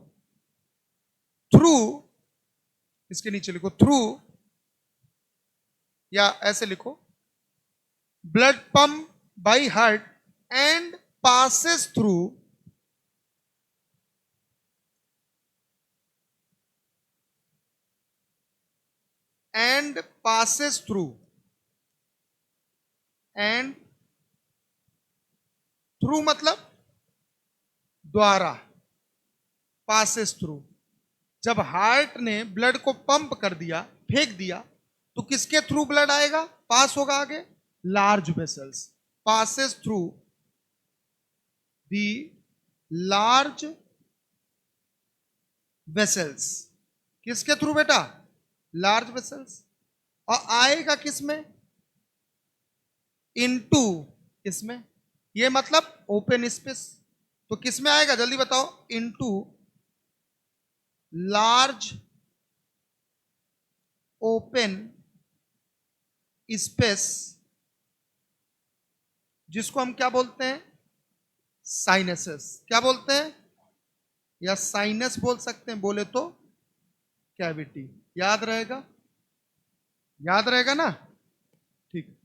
थ्रू, इसके नीचे लिखो थ्रू, या ऐसे लिखो, blood pump by heart and passes through and passes through and through मतलब द्वारा, passes through। जब हार्ट ने ब्लड को पंप कर दिया, फेंक दिया, तो किसके थ्रू ब्लड आएगा, पास होगा आगे? Large vessels, passes through the large vessels। किसके थ्रू बेटा? Large vessels. और आएगा किसमें? इनटू, इसमें, ये मतलब ओपन स्पेस। तो किसमें आएगा जल्दी बताओ? इनटू लार्ज ओपन स्पेस, जिसको हम क्या बोलते हैं? साइनसेस। क्या बोलते हैं? या साइनस बोल सकते हैं, बोले तो कैविटी। याद रहेगा? याद रहेगा ना? ठीक।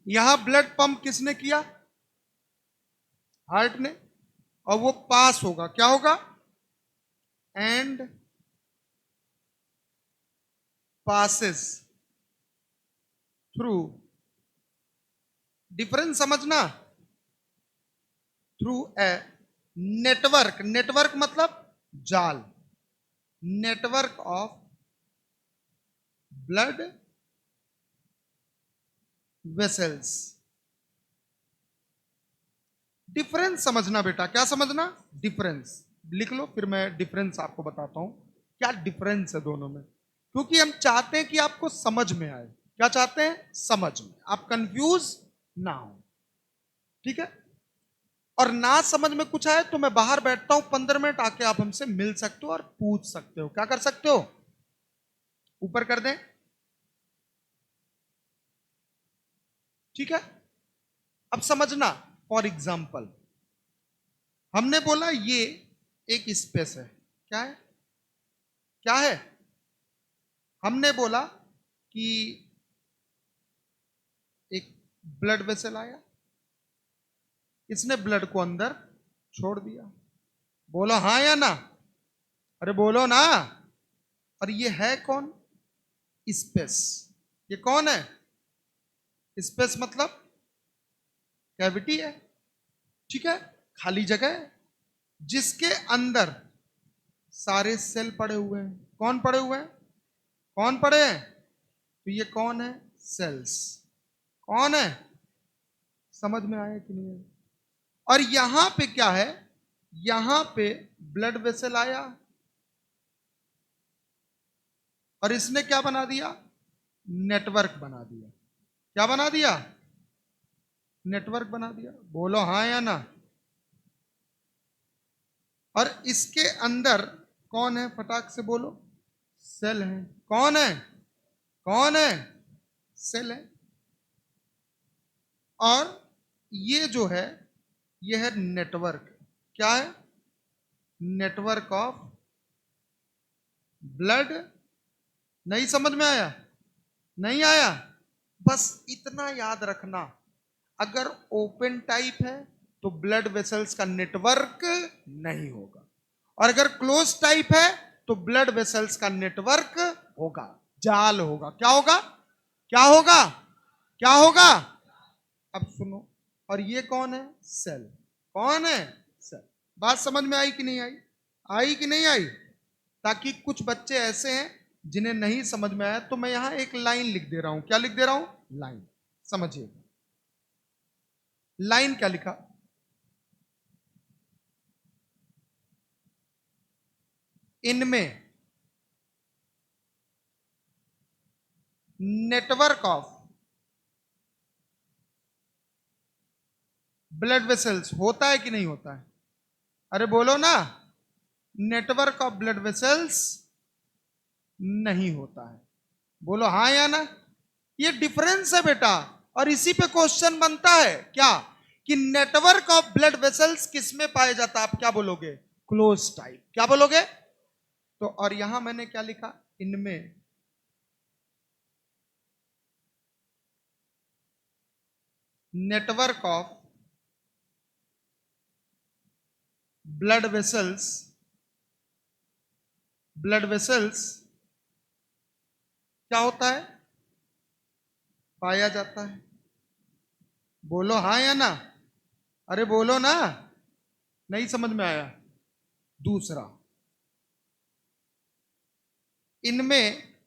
यहां ब्लड पंप किसने किया? हार्ट ने। और वो पास होगा, क्या होगा? एंड passes थ्रू, डिफरेंस समझना, थ्रू ए नेटवर्क। नेटवर्क मतलब जाल, network of blood vessels. Difference समझना बेटा, क्या समझना? डिफरेंस लिख लो, फिर मैं डिफरेंस आपको बताता हूं क्या डिफरेंस है दोनों में, क्योंकि हम चाहते हैं कि आपको समझ में आए। क्या चाहते हैं? समझ में, आप कंफ्यूज ना हो। ठीक है? और ना समझ में कुछ आए तो मैं बाहर बैठता हूं 15 मिनट, आके आप हमसे मिल सकते हो और पूछ सकते हो। क्या कर सकते हो? ऊपर कर दें? ठीक है? अब समझना, फॉर एग्जाम्पल हमने बोला ये एक स्पेस है। क्या है? क्या है? हमने बोला कि एक ब्लड वेसल आया, इसने ब्लड को अंदर छोड़ दिया। बोलो हाँ या ना? अरे बोलो ना। और ये है कौन? स्पेस। ये कौन है? स्पेस मतलब कैविटी है। ठीक है? खाली जगह है जिसके अंदर सारे सेल पड़े हुए हैं। कौन पड़े हुए हैं? कौन पड़े हैं? तो ये कौन है? सेल्स। कौन है? समझ में आया कि नहीं? और यहां पे क्या है? यहां पे ब्लड वेसल आया और इसने क्या बना दिया? नेटवर्क बना दिया। क्या बना दिया? नेटवर्क बना दिया। बोलो हाँ या ना। और इसके अंदर कौन है? फटाक से बोलो। सेल है। कौन है? कौन है? सेल है। और ये जो है, ये है नेटवर्क। क्या है? नेटवर्क ऑफ ब्लड नहीं समझ में आया? नहीं आया? बस इतना याद रखना, अगर ओपन टाइप है तो ब्लड वेसल्स का नेटवर्क नहीं होगा, और अगर क्लोज टाइप है तो ब्लड वेसल्स का नेटवर्क होगा, जाल होगा। क्या होगा? क्या होगा? क्या होगा? अब सुनो, और ये कौन है? सेल। कौन है? सेल। बात समझ में आई कि नहीं आई? आई कि नहीं आई? ताकि कुछ बच्चे ऐसे हैं जिन्हें नहीं समझ में आया, तो मैं यहां एक लाइन लिख दे रहा हूं। क्या लिख दे रहा हूं? लाइन। समझिए, लाइन क्या लिखा? इनमें नेटवर्क ऑफ ब्लड वेसल्स होता है कि नहीं होता है? अरे बोलो ना, नेटवर्क ऑफ ब्लड वेसल्स नहीं होता है। बोलो हाँ या ना। ये डिफरेंस है बेटा, और इसी पे क्वेश्चन बनता है क्या, कि नेटवर्क ऑफ ब्लड वेसल्स किस में पाया जाता है? आप क्या बोलोगे? Close type. क्या बोलोगे? तो और यहां मैंने क्या लिखा? इनमें network of blood vessels, blood vessels क्या होता है? पाया जाता है। बोलो हाँ या ना। अरे बोलो ना। नहीं समझ में आया? दूसरा, इनमें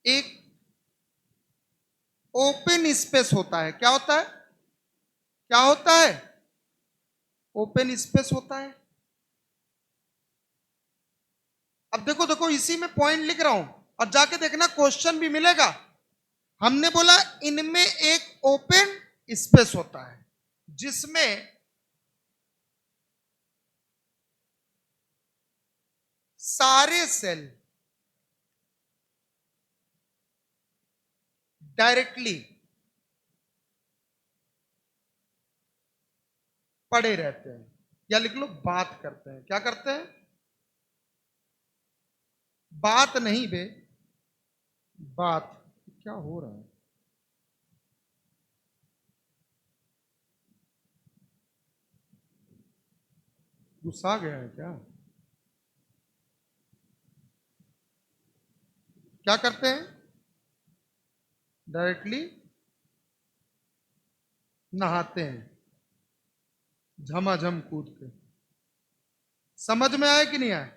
एक ओपन स्पेस होता है। क्या होता है? क्या होता है? ओपन स्पेस होता है। अब देखो देखो, इसी में पॉइंट लिख रहा हूं, और जाके देखना क्वेश्चन भी मिलेगा। हमने बोला इनमें एक ओपन स्पेस होता है जिसमें सारे सेल डायरेक्टली पड़े रहते हैं, या लिख लो बात करते हैं। क्या करते हैं? बात नहीं बे, बात। क्या हो रहा है? गुस्सा गया है क्या? क्या करते हैं? डायरेक्टली नहाते हैं, झमाझम कूद के। समझ में आया कि नहीं आया?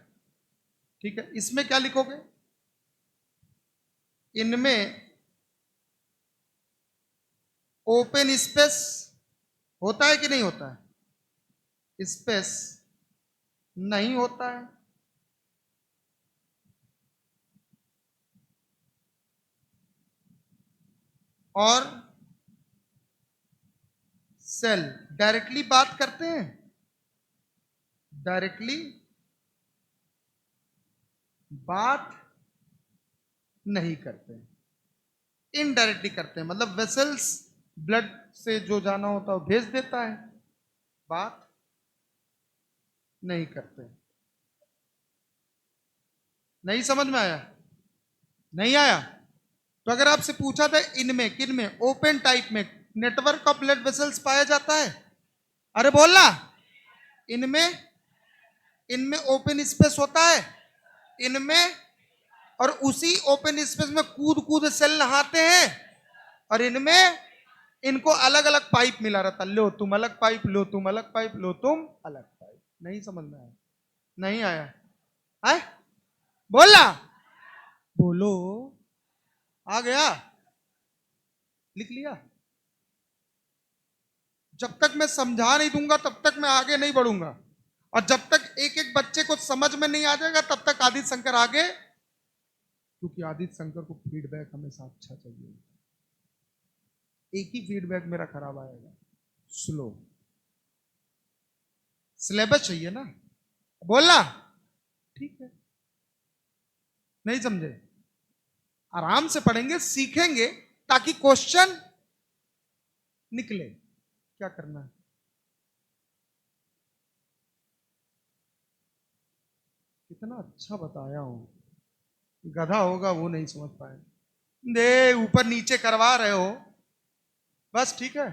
ठीक है, इसमें क्या लिखोगे? इनमें ओपन स्पेस होता है कि नहीं होता है? स्पेस नहीं होता है, और सेल डायरेक्टली बात करते हैं, डायरेक्टली बात नहीं करते, इनडायरेक्टली करते हैं। मतलब वेसल्स ब्लड से जो जाना होता है वो भेज देता है, बात नहीं करते। नहीं समझ में आया? नहीं आया? तो अगर आपसे पूछा था इनमें, किन में, ओपन टाइप में नेटवर्क ऑफ ब्लड वेसल्स पाया जाता है, अरे बोलना। इनमें, इनमें ओपन स्पेस होता है, इनमें, और उसी ओपन स्पेस में कूद कूद सेल नहाते हैं, और इनमें इनको अलग अलग पाइप मिला रहता, लो तुम अलग पाइप, लो तुम अलग पाइप, लो तुम अलग पाइप। नहीं समझ में आया? नहीं आया है? बोलना। बोलो। आ गया? लिख लिया? जब तक मैं समझा नहीं दूंगा तब तक मैं आगे नहीं बढ़ूंगा, और जब तक एक एक बच्चे को समझ में नहीं आ जाएगा तब तक आदित्य शंकर आगे, क्योंकि आदित्य शंकर को फीडबैक हमेशा अच्छा चाहिए। एक ही फीडबैक मेरा खराब आएगा, स्लो। सिलेबस चाहिए ना। बोलना। ठीक है, नहीं समझे? आराम से पढ़ेंगे, सीखेंगे, ताकि क्वेश्चन निकले। क्या करना है? कितना अच्छा बताया हूं। गधा होगा वो नहीं समझ पाए। दे ऊपर नीचे करवा रहे हो, बस ठीक है।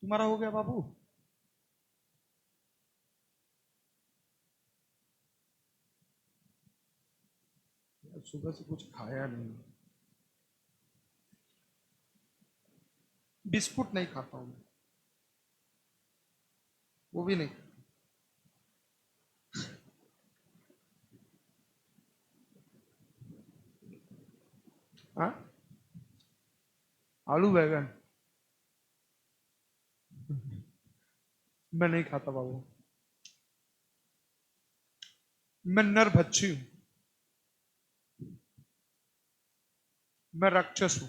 तुम्हारा हो गया बाबू? सुबह से कुछ खाया नहीं। बिस्कुट नहीं खाता हूं, वो भी नहीं। हाँ, आलू बैगन मैं नहीं खाता बाबू। मैं नरभक्षी हूं, मैं राक्षस हूं।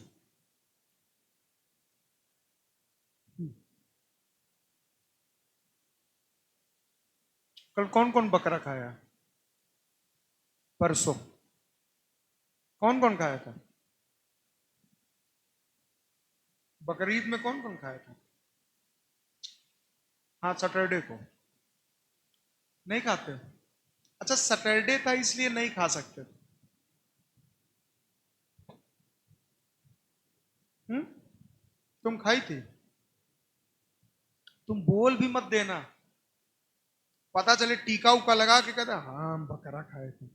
कल कौन कौन बकरा खाया? परसों कौन कौन खाया था? बकरीद में कौन कौन खाया था? हाँ, सैटरडे को नहीं खाते। अच्छा, सैटरडे था इसलिए नहीं खा सकते। हम्म, तुम खाई थी? तुम बोल भी मत देना, पता चले टीका उका लगा के कहते हाँ हम बकरा खाए थे,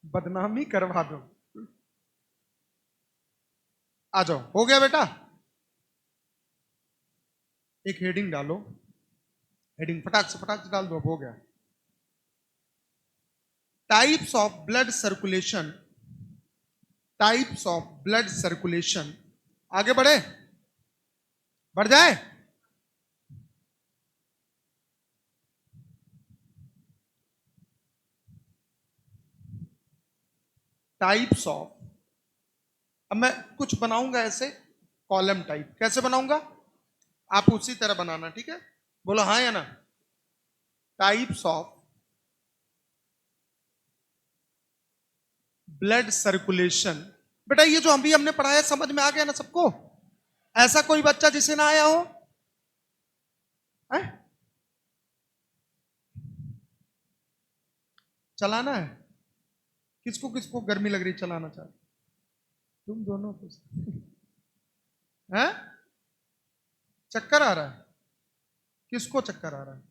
बदनामी करवा दो। आ जाओ, हो गया बेटा? एक हेडिंग डालो, हेडिंग फटाक से डाल दो, अब हो गया। Types of blood circulation, types of blood circulation. आगे बढ़े, बढ़ जाए। टाइप्स ऑफ, अब मैं कुछ बनाऊंगा ऐसे कॉलम टाइप, कैसे बनाऊंगा आप उसी तरह बनाना, ठीक है? बोलो हाँ या ना। Types of blood circulation. बेटा ये जो अभी हमने पढ़ाया समझ में आ गया ना सबको? ऐसा कोई बच्चा जिसे ना आया हो? है? चलाना है? किसको किसको गर्मी लग रही चलाना चाहते? तुम दोनों को। हैं? चक्कर आ रहा है? किसको चक्कर आ रहा है?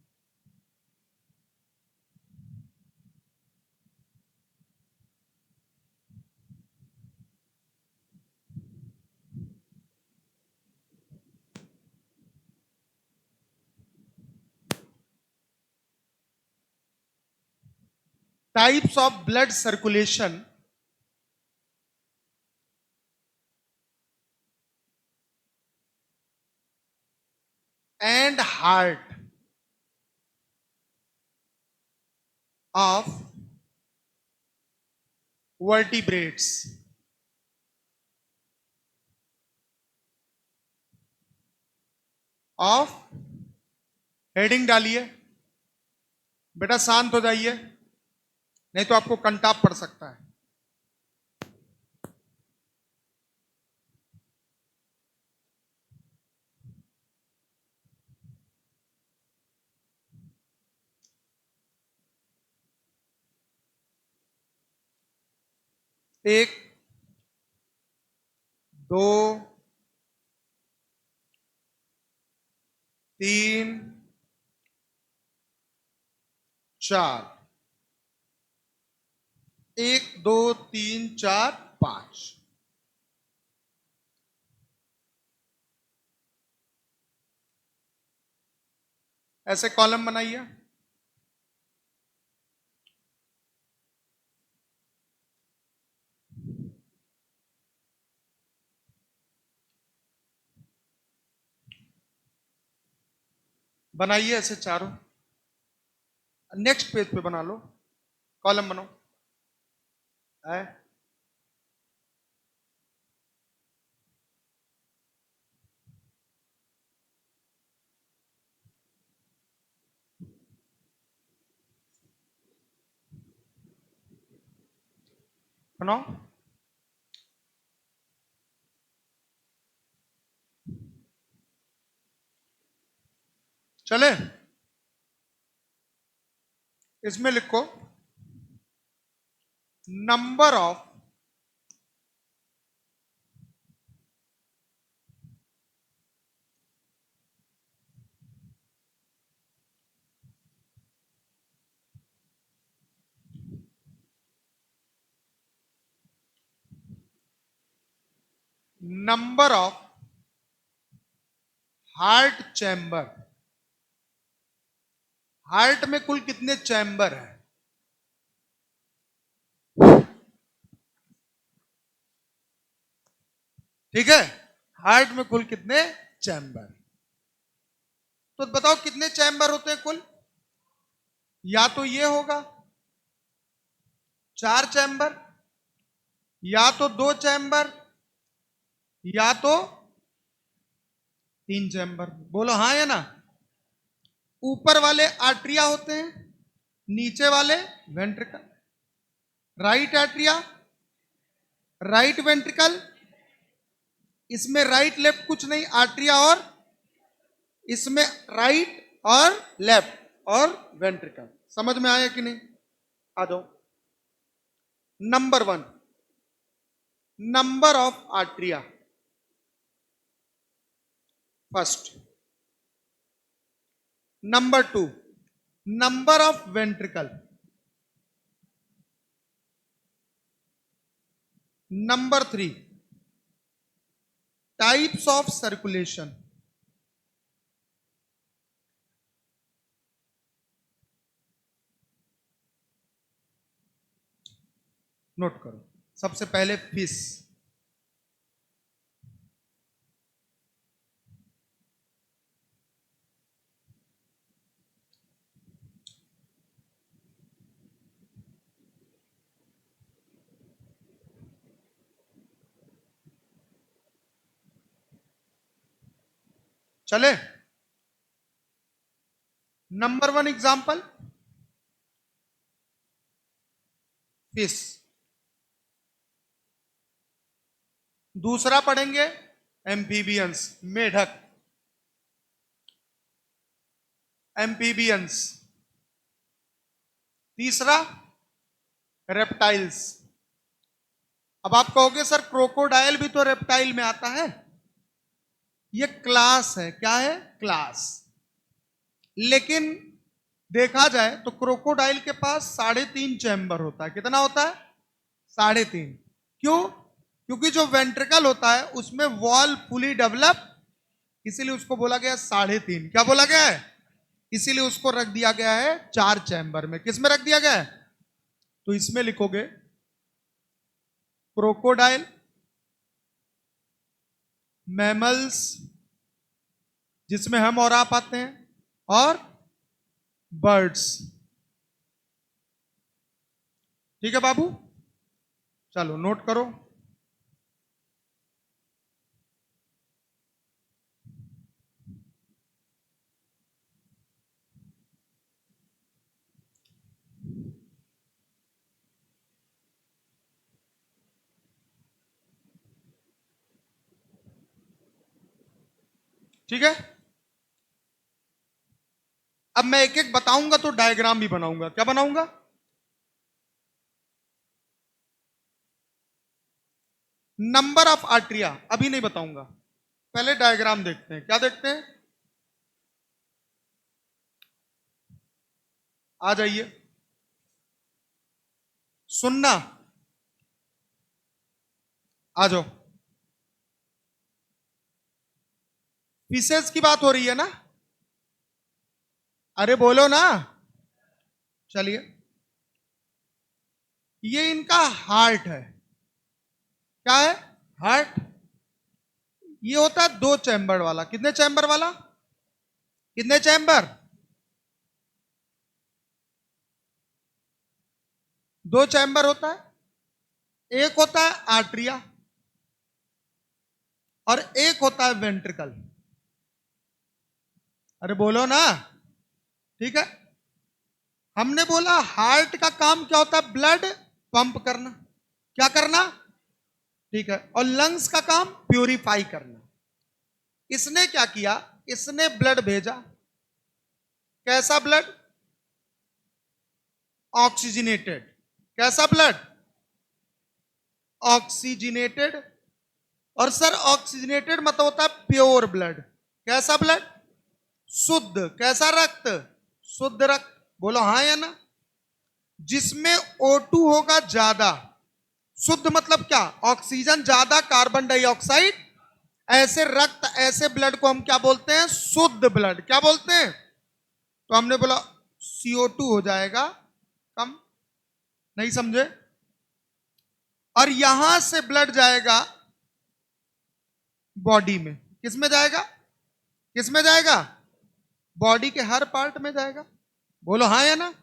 Types of blood circulation and heart of vertebrates. Of, heading डालिए। बेटा शांत हो जाइए, नहीं तो आपको कंटाप पड़ सकता है। एक, दो, तीन, चार। एक, दो, तीन, चार, पांच। ऐसे कॉलम बनाइए। बनाइए ऐसे चारों, नेक्स्ट पेज पे बना लो, कॉलम बनाओ। है? बनाओ। चले, इसमें लिखो number of number of heart chamber. Heart में कुल कितने चैम्बर हैं? ठीक है, हार्ट में कुल कितने चैम्बर? तो बताओ कितने चैम्बर होते हैं कुल? या तो ये होगा 4 चैम्बर, या तो 2 चैम्बर, या तो 3 चैम्बर। बोलो हाँ या ना। ऊपर वाले आर्ट्रिया होते हैं, नीचे वाले ventricle. Right atria, right ventricle, इसमें राइट लेफ्ट कुछ नहीं, आर्ट्रिया, और इसमें राइट और लेफ्ट और वेंट्रिकल। समझ में आया कि नहीं? आ जाओ। Number 1, number of atria first. Number 2, number of ventricle. Number 3, types of circulation. Note करो। सबसे पहले फिश। चले, नंबर 1 एग्जांपल फिश। दूसरा पढ़ेंगे एम्फीबियंस, मेढक, एम्फीबियंस। तीसरा रेप्टाइल्स। अब आप कहोगे सर क्रोकोडाइल भी तो रेप्टाइल में आता है। ये क्लास है। क्या है? क्लास। लेकिन देखा जाए तो क्रोकोडाइल के पास 3.5 चैम्बर होता है। कितना होता है? 3.5। क्यों? क्योंकि जो वेंट्रिकल होता है उसमें वॉल फुली डेवलप, इसीलिए उसको बोला गया 3.5। क्या बोला गया है? इसीलिए उसको रख दिया गया है 4 चैम्बर में। किस में रख दिया गया है? तो इसमें लिखोगे क्रोकोडाइल, मैमल्स जिसमें हम और आप आते हैं, और बर्ड्स। ठीक है बाबू, चलो नोट करो। ठीक है, अब मैं एक एक बताऊंगा तो डायग्राम भी बनाऊंगा। क्या बनाऊंगा? नंबर ऑफ आर्ट्रिया अभी नहीं बताऊंगा, पहले डायग्राम देखते हैं। क्या देखते हैं? आ जाइए, सुनना, आ जाओ। फिशेस की बात हो रही है ना? अरे बोलो ना। चलिए, ये इनका हार्ट है। क्या है? हार्ट। ये होता है 2 चैम्बर वाला। कितने चैम्बर वाला? कितने चैम्बर? 2 चैम्बर होता है। एक होता है आर्ट्रिया और एक होता है वेंट्रिकल। अरे बोलो ना। ठीक है, हमने बोला हार्ट का काम क्या होता है? ब्लड पंप करना। क्या करना? ठीक है, और लंग्स का काम प्यूरिफाई करना। इसने क्या किया? इसने ब्लड भेजा। कैसा ब्लड? ऑक्सीजनेटेड। कैसा ब्लड? ऑक्सीजनेटेड। और सर ऑक्सीजनेटेड मतलब होता है प्योर ब्लड। कैसा ब्लड? शुद्ध। कैसा रक्त? शुद्ध रक्त। बोलो हाँ या ना। जिसमें O2 होगा ज्यादा। शुद्ध मतलब क्या? ऑक्सीजन ज्यादा, कार्बन डाइऑक्साइड। ऐसे रक्त, ऐसे ब्लड को हम क्या बोलते हैं? शुद्ध ब्लड। क्या बोलते हैं? तो हमने बोला CO2 हो जाएगा कम। नहीं समझे? और यहां से ब्लड जाएगा बॉडी में। किस में जाएगा? किस में जाएगा? बॉडी के हर पार्ट में जाएगा। बोलो हाँ या ना।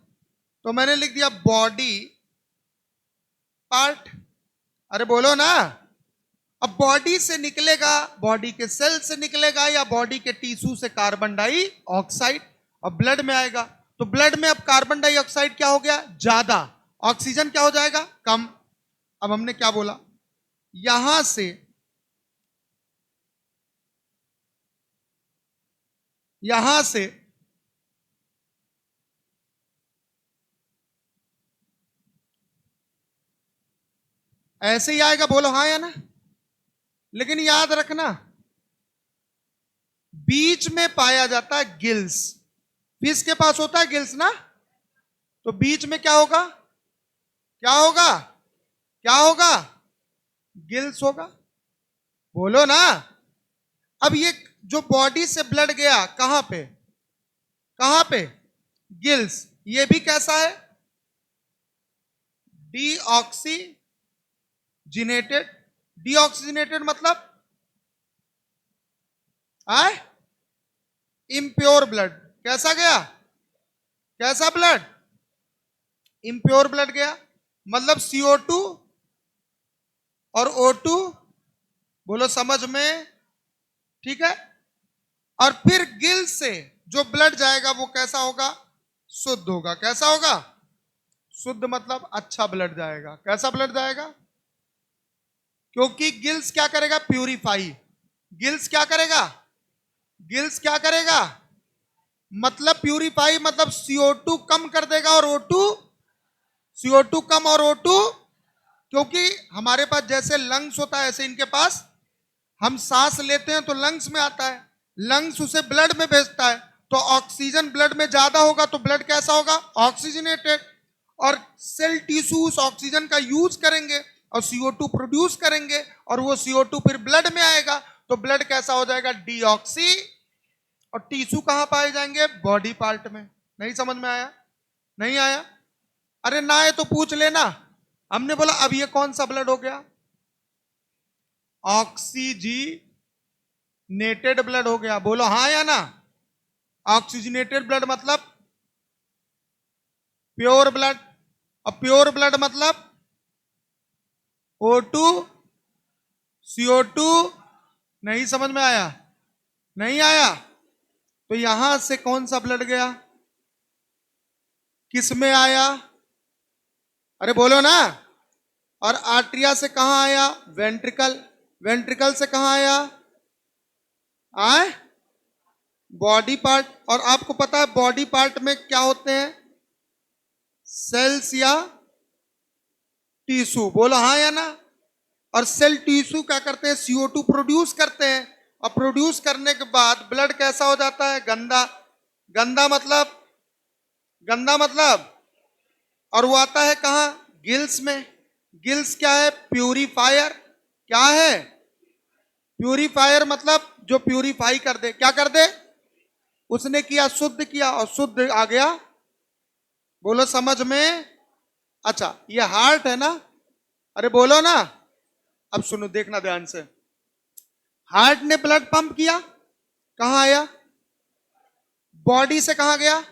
तो मैंने लिख दिया बॉडी पार्ट। अरे बोलो ना। अब बॉडी से निकलेगा, बॉडी के सेल से निकलेगा या बॉडी के टिश्यू से कार्बन डाइऑक्साइड और ब्लड में आएगा। तो ब्लड में अब कार्बन डाइऑक्साइड क्या हो गया? ज्यादा। ऑक्सीजन क्या हो जाएगा? कम। अब हमने क्या बोला? यहां से ऐसे ही आएगा। बोलो हाँ या ना। लेकिन याद रखना, बीच में पाया जाता है गिल्स। फिश के पास होता है गिल्स ना। तो बीच में क्या होगा? क्या होगा? क्या होगा? गिल्स होगा। बोलो ना। अब ये जो बॉडी से ब्लड गया कहां पे? कहां पे? गिल्स। ये भी कैसा है? डीऑक्सीजिनेटेड। डीऑक्सीजिनेटेड मतलब आए इम्प्योर ब्लड। कैसा गया? कैसा ब्लड? इम्प्योर ब्लड गया। मतलब CO2 और O2। बोलो समझ में? ठीक है। और फिर गिल से जो ब्लड जाएगा वो कैसा होगा? शुद्ध होगा। कैसा होगा? शुद्ध मतलब अच्छा ब्लड जाएगा। कैसा ब्लड जाएगा? क्योंकि गिल्स क्या करेगा? प्यूरिफाई। गिल्स क्या करेगा? गिल्स क्या करेगा? मतलब प्यूरिफाई मतलब CO2 कम कर देगा और O2। CO2 कम और O2। क्योंकि हमारे पास जैसे लंग्स होता है ऐसे इनके पास, हम सांस लेते हैं तो लंग्स में आता है, लंग्स उसे ब्लड में भेजता है। तो ऑक्सीजन ब्लड में ज्यादा होगा तो ब्लड कैसा होगा? ऑक्सीजनेटेड। और सेल टिश्यू उस ऑक्सीजन का यूज करेंगे और CO2 प्रोड्यूस करेंगे और वो CO2 फिर ब्लड में आएगा तो ब्लड कैसा हो जाएगा? डीऑक्सी। और टिश्यू कहां पाए जाएंगे? बॉडी पार्ट में। नहीं समझ में आया? नहीं आया? अरे ना आए तो पूछ लेना। हमने बोला अब ये कौन सा ब्लड हो गया? ऑक्सीजनेटेड ब्लड हो गया। बोलो हाँ या ना। ऑक्सीजनेटेड ब्लड मतलब प्योर ब्लड। और प्योर ब्लड मतलब O2 CO2। नहीं समझ में आया? नहीं आया? तो यहां से कौन सा ब्लड गया? किस में आया? अरे बोलो ना। और आर्ट्रिया से कहां आया? वेंट्रिकल। वेंट्रिकल से कहां आया? आए बॉडी पार्ट। और आपको पता है बॉडी पार्ट में क्या होते हैं? सेल्स या टिश्यू। बोलो हाँ या ना। और सेल टिश्यू क्या करते हैं? CO2 प्रोड्यूस करते हैं और प्रोड्यूस करने के बाद ब्लड कैसा हो जाता है? गंदा। गंदा मतलब, गंदा मतलब। और वो आता है कहां? गिल्स में। गिल्स क्या है? प्यूरिफायर। क्या है? प्यूरिफायर मतलब जो प्यूरिफाई कर दे। क्या कर दे? उसने किया, शुद्ध किया और शुद्ध आ गया। बोलो समझ में? अच्छा ये हार्ट है ना। अरे बोलो ना। अब सुनो, देखना ध्यान से। हार्ट ने ब्लड पंप किया, कहां आया? बॉडी से कहां गया?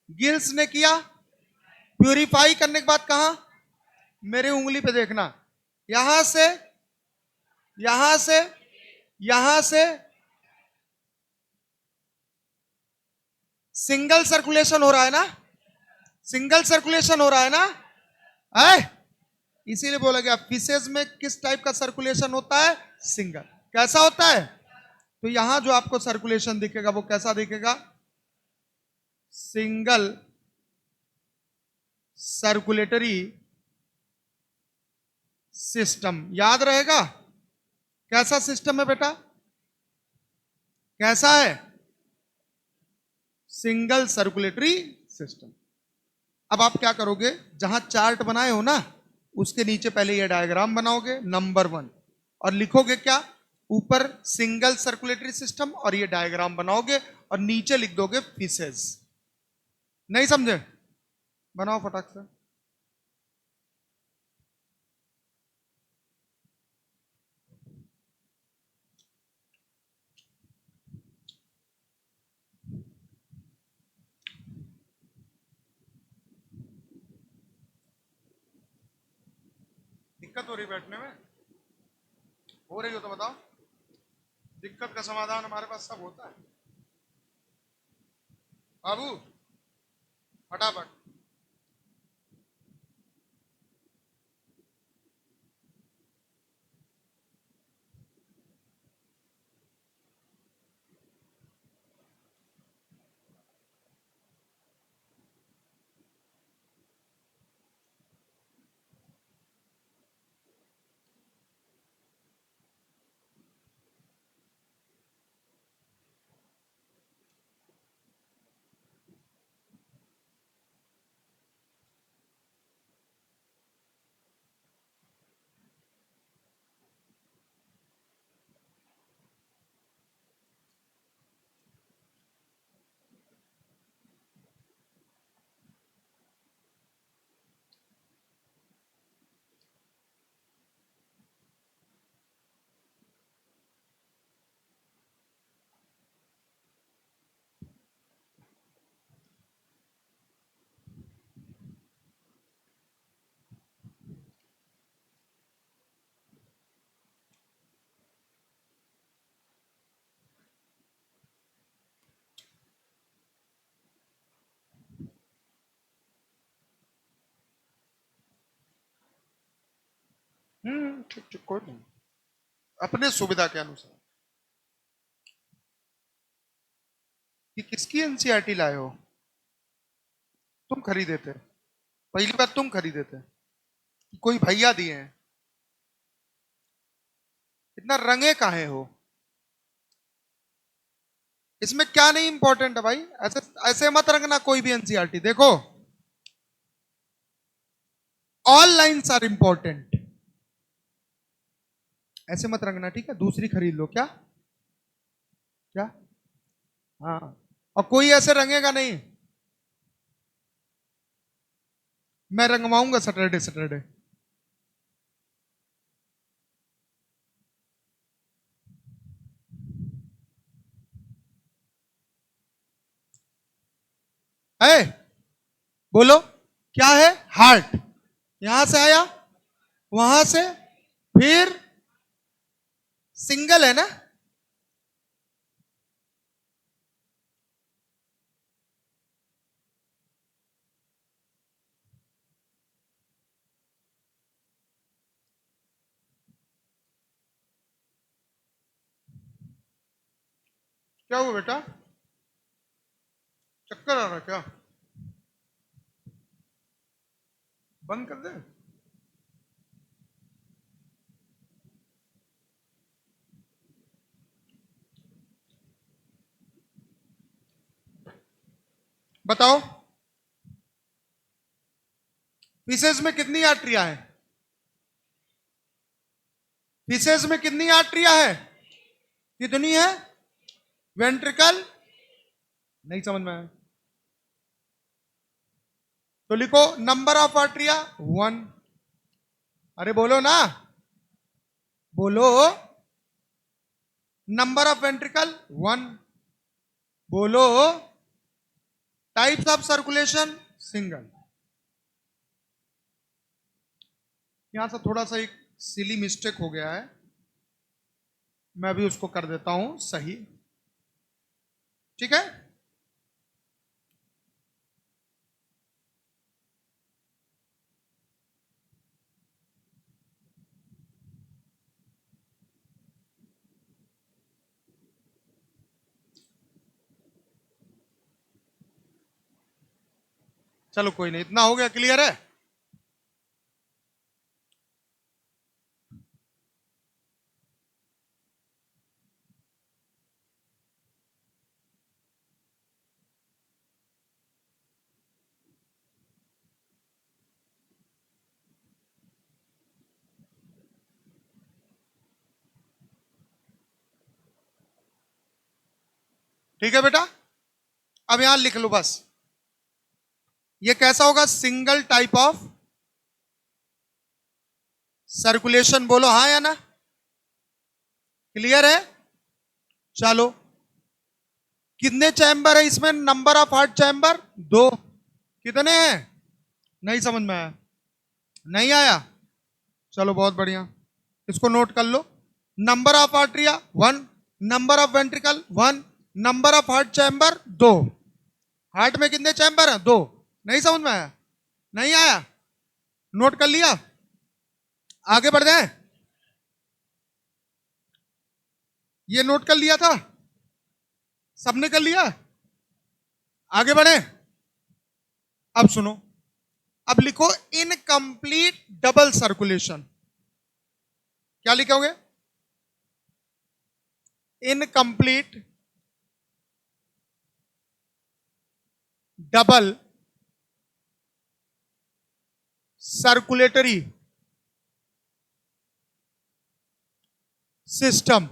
गिल्स ने किया। प्यूरिफाई करने के बाद कहां? मेरे उंगली पे देखना। यहां से, यहां से, यहां से सिंगल सर्कुलेशन हो रहा है ना। सिंगल सर्कुलेशन हो रहा है ना। है? इसीलिए बोला गया फिशेज में किस टाइप का सर्कुलेशन होता है? सिंगल। कैसा होता है? तो यहां जो आपको सर्कुलेशन दिखेगा वो कैसा दिखेगा? Single circulatory system. याद रहेगा? कैसा सिस्टम है बेटा? कैसा है? Single circulatory system. अब आप क्या करोगे, जहां चार्ट बनाए हो ना, उसके नीचे पहले ये डायग्राम बनाओगे नंबर 1, और लिखोगे क्या? ऊपर सिंगल सर्कुलेटरी सिस्टम, और ये डायग्राम बनाओगे और नीचे लिख दोगे फिशेस। नहीं समझे? बनाओ फटाक से। दिक्कत हो रही बैठने में? हो रही हो तो बताओ। दिक्कत का समाधान हमारे पास सब होता है बाबू, फटाफट। ठीक ठीक, कोई नहीं, अपने सुविधा के अनुसार। कि किसकी एनसीईआरटी लाए हो? तुम खरीदे थे? पहली बात तुम खरीदे थे कि कोई भैया दिए हैं? इतना रंगे काहे हो? इसमें क्या नहीं इंपॉर्टेंट है भाई? ऐसे ऐसे मत रंगना कोई भी एनसीईआरटी। देखो, ऑल लाइन्स आर इंपॉर्टेंट। ऐसे मत रंगना, ठीक है? दूसरी खरीद लो। क्या? क्या? हाँ, और कोई ऐसे रंगेगा नहीं। मैं रंगवाऊंगा सैटरडे सैटरडे। है? बोलो, क्या है? हार्ट। यहां से आया, वहां से, फिर सिंगल है ना? क्या हुआ बेटा? चक्कर आ रहा क्या? बंद कर दे। बताओ, फिशेज में कितनी आर्टरिया है? फिशेज में कितनी आर्टरिया है? कितनी है? वेंट्रिकल? नहीं समझ में आया तो लिखो नंबर ऑफ आर्टरिया 1। अरे बोलो ना, बोलो। Number of ventricle 1। बोलो। Types of circulation single. यहां से थोड़ा सा एक सिली मिस्टेक हो गया है, मैं भी उसको कर देता हूं सही। ठीक है? चलो कोई नहीं, इतना हो गया, क्लियर है? ठीक है बेटा, अब यहां लिख लो बस, ये कैसा होगा, सिंगल टाइप ऑफ सर्कुलेशन। बोलो हाँ या ना, क्लियर है। चलो, कितने चैम्बर है इसमें, नंबर ऑफ हार्ट चैम्बर 2, कितने हैं, नहीं समझ में आया, नहीं आया, चलो बहुत बढ़िया, इसको नोट कर लो। Number of atria 1, number of ventricle 1, number of heart chamber 2। Heart में कितने चैम्बर हैं, 2, नहीं समझ में आया, नहीं आया, नोट कर लिया, आगे बढ़ जाए, ये नोट कर लिया था, सबने कर लिया, आगे बढ़े। अब सुनो, अब लिखो इनकम्प्लीट डबल सर्कुलेशन। क्या लिखोगे, incomplete double circulatory system,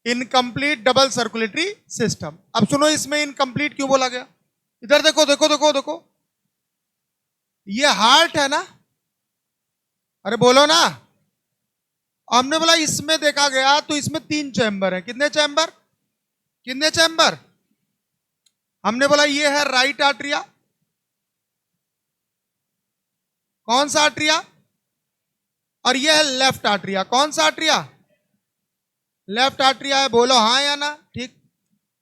incomplete double circulatory system. अब सुनो, इसमें इनकम्प्लीट क्यों बोला गया, इधर देखो देखो देखो देखो, ये हार्ट है ना, अरे बोलो ना, हमने बोला इसमें देखा गया तो इसमें 3 चैम्बर है, कितने चैम्बर, कितने चैम्बर, हमने बोला ये है राइट आर्टरिया, कौन सा आर्टरिया, और ये है लेफ्ट आर्टरिया, कौन सा आर्टरिया, लेफ्ट आर्टरिया है, बोलो हाँ या ना, ठीक।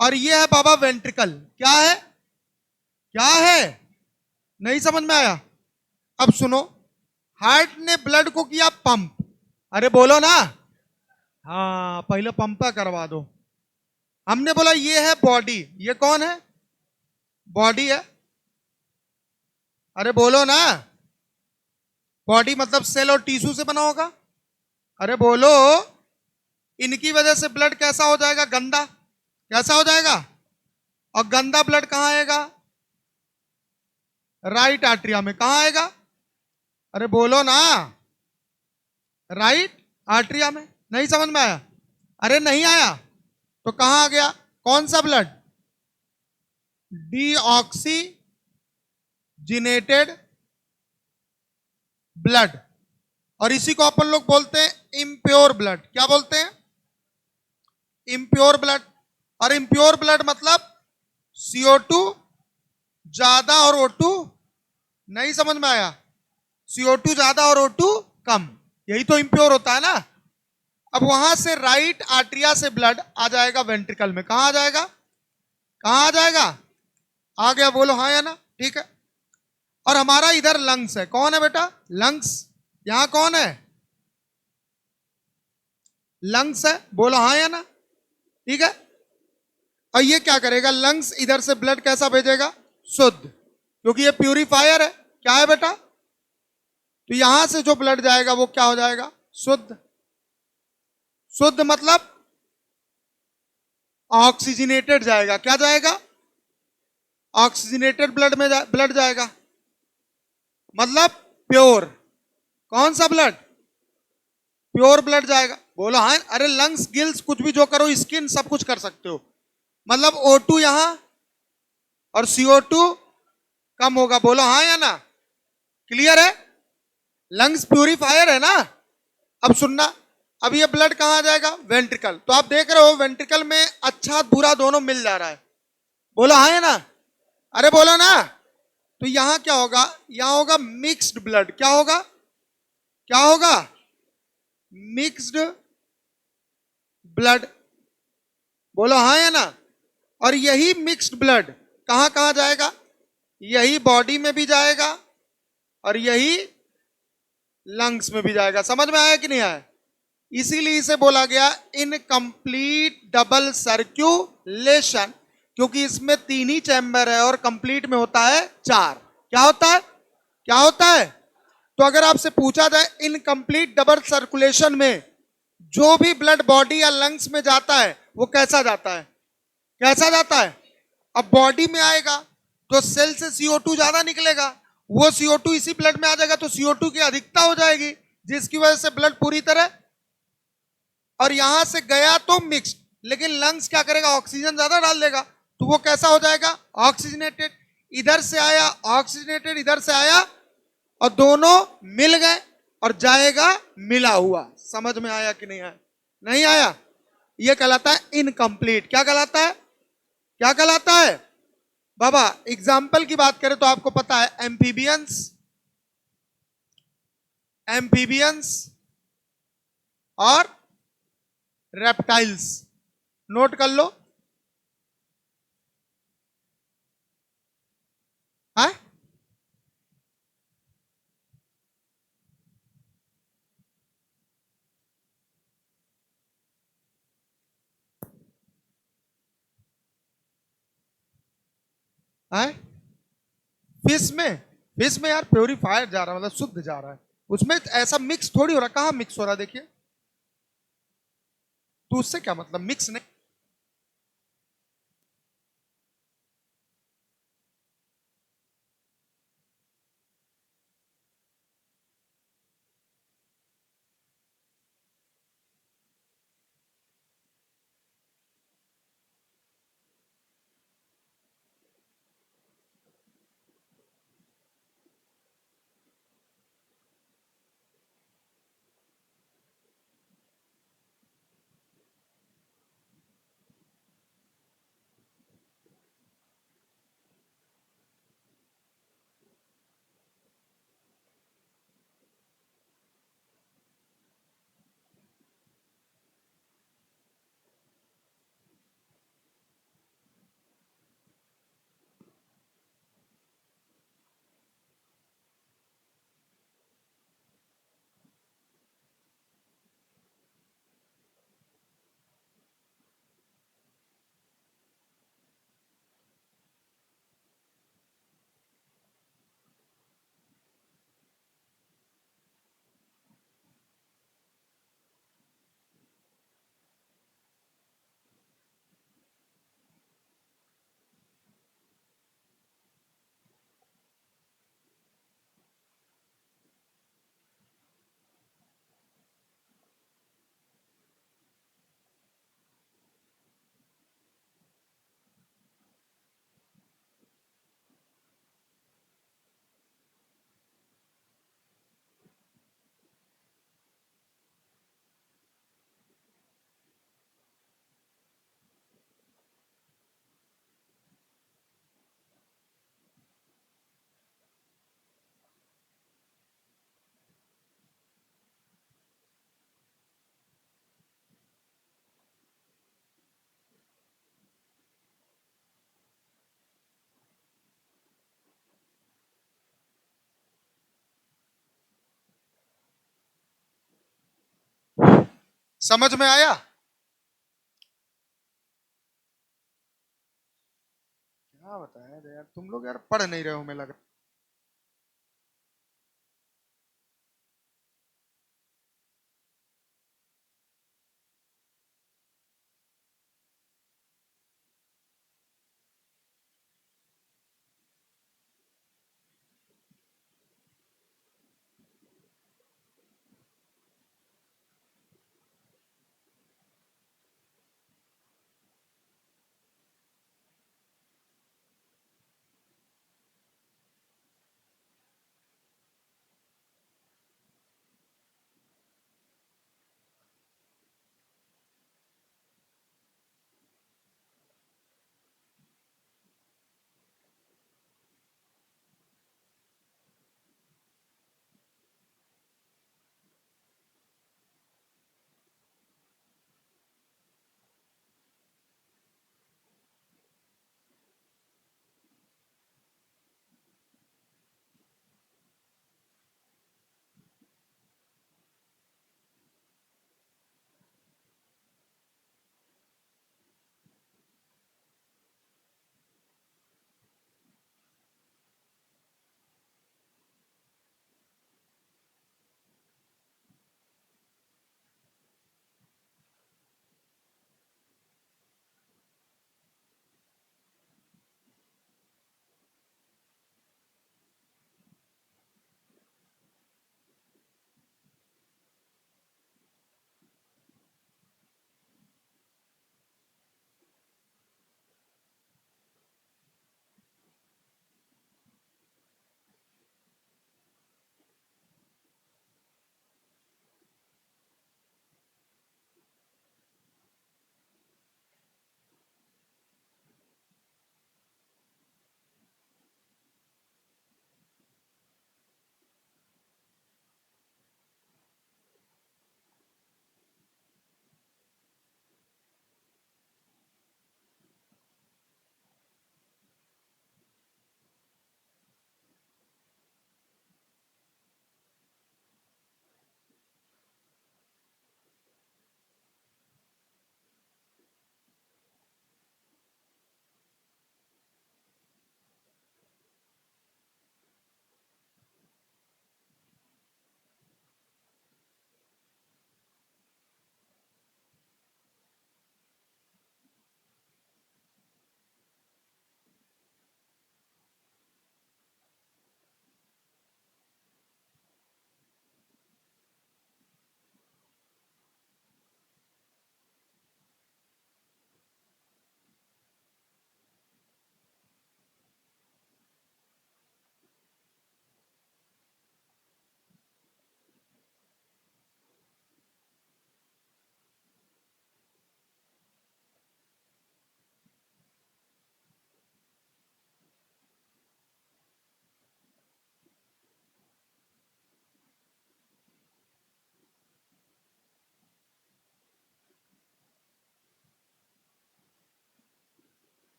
और ये है बाबा वेंट्रिकल, क्या है, क्या है, नहीं समझ में आया। अब सुनो, हार्ट ने ब्लड को किया पंप, अरे बोलो ना, हाँ पहले पंप करवा दो। हमने बोला ये है बॉडी, ये कौन है, बॉडी है, अरे बोलो ना, बॉडी मतलब सेल और टिश्यू से बना होगा, अरे बोलो, इनकी वजह से ब्लड कैसा हो जाएगा, गंदा, कैसा हो जाएगा, और गंदा ब्लड कहां आएगा, राइट आर्टरिया में, कहां आएगा, अरे बोलो ना, राइट आर्टरिया में, नहीं समझ में आया, अरे नहीं आया तो कहां आ गया, कौन सा ब्लड, डीऑक्सीजिनेटेड ब्लड, और इसी को अपन लोग बोलते हैं इम्प्योर ब्लड, क्या बोलते हैं, इम्प्योर ब्लड। और इम्प्योर ब्लड मतलब CO2 ज्यादा और O2, नहीं समझ में आया, CO2 ज्यादा और O2 कम, यही तो इम्प्योर होता है ना। अब वहां से राइट आर्टरिया से ब्लड आ जाएगा वेंट्रिकल में, कहां आ जाएगा, कहां आ जाएगा, आ गया, बोलो हाँ या ना, ठीक है। और हमारा इधर लंग्स है, कौन है बेटा, लंग्स, यहां कौन है, लंग्स है, बोलो हाँ या ना, ठीक है। और ये क्या करेगा, लंग्स इधर से ब्लड कैसा भेजेगा, शुद्ध, क्योंकि ये प्यूरिफायर है, क्या है बेटा, तो यहां से जो ब्लड जाएगा वो क्या हो जाएगा, शुद्ध, शुद्ध मतलब ऑक्सीजनेटेड जाएगा, क्या जाएगा, ऑक्सीजनेटेड ब्लड में ब्लड जाएगा, मतलब प्योर, कौन सा ब्लड, प्योर ब्लड जाएगा, बोलो हाँ, अरे लंग्स गिल्स कुछ भी जो करो, स्किन सब कुछ कर सकते हो, मतलब O2 यहां और CO2 कम होगा, बोलो हाँ या ना, क्लियर है, लंग्स प्यूरिफायर है ना। अब सुनना, अब ये ब्लड कहां आ जाएगा, वेंट्रिकल, तो आप देख रहे हो वेंट्रिकल में अच्छा बुरा दोनों मिल जा रहा है, बोलो हाँ या ना, अरे बोलो ना, तो यहां क्या होगा, यहां होगा मिक्स्ड ब्लड, क्या होगा, क्या होगा, मिक्स्ड ब्लड, बोलो हाँ या ना। और यही मिक्स्ड ब्लड कहां कहां जाएगा, यही बॉडी में भी जाएगा और यही लंग्स में भी जाएगा, समझ में आया कि नहीं आया, इसीलिए इसे बोला गया इनकम्प्लीट डबल सर्कुलेशन, क्योंकि इसमें 3 ही चैम्बर है और कंप्लीट में होता है 4, क्या होता है, क्या होता है। तो अगर आपसे पूछा जाए इनकम्प्लीट डबल सर्कुलेशन में जो भी ब्लड बॉडी या लंग्स में जाता है वो कैसा जाता है, कैसा जाता है, अब बॉडी में आएगा तो सेल से CO2 ज्यादा निकलेगा, वो CO2 इसी ब्लड में आ जाएगा तो CO2 की अधिकता हो जाएगी, जिसकी वजह से ब्लड पूरी तरह, और यहां से गया तो मिक्स्ड, लेकिन लंग्स क्या करेगा, ऑक्सीजन ज्यादा डाल देगा, तो वो कैसा हो जाएगा, ऑक्सीजनेटेड। इधर से आया ऑक्सीजनेटेड, इधर से आया, और दोनों मिल गए, और जाएगा मिला हुआ। समझ में आया कि नहीं आया? नहीं आया? ये कहलाता है इनकम्प्लीट। क्या कहलाता है? क्या कहलाता है बाबा? एग्जाम्पल की बात करें तो आपको पता है, एम्फीबियंस, एम्फीबियंस और रेप्टाइल्स। नोट कर लो। है? है? फिश में यार प्योरीफायर जा रहा है, मतलब शुद्ध जा रहा है, उसमें ऐसा मिक्स थोड़ी हो रहा। कहाँ मिक्स हो रहा है देखिए, तो उससे क्या मतलब, मिक्स नहीं। समझ में आया? क्या बताया यार, तुम लोग यार पढ़ नहीं रहे हो, मैं लग रहा।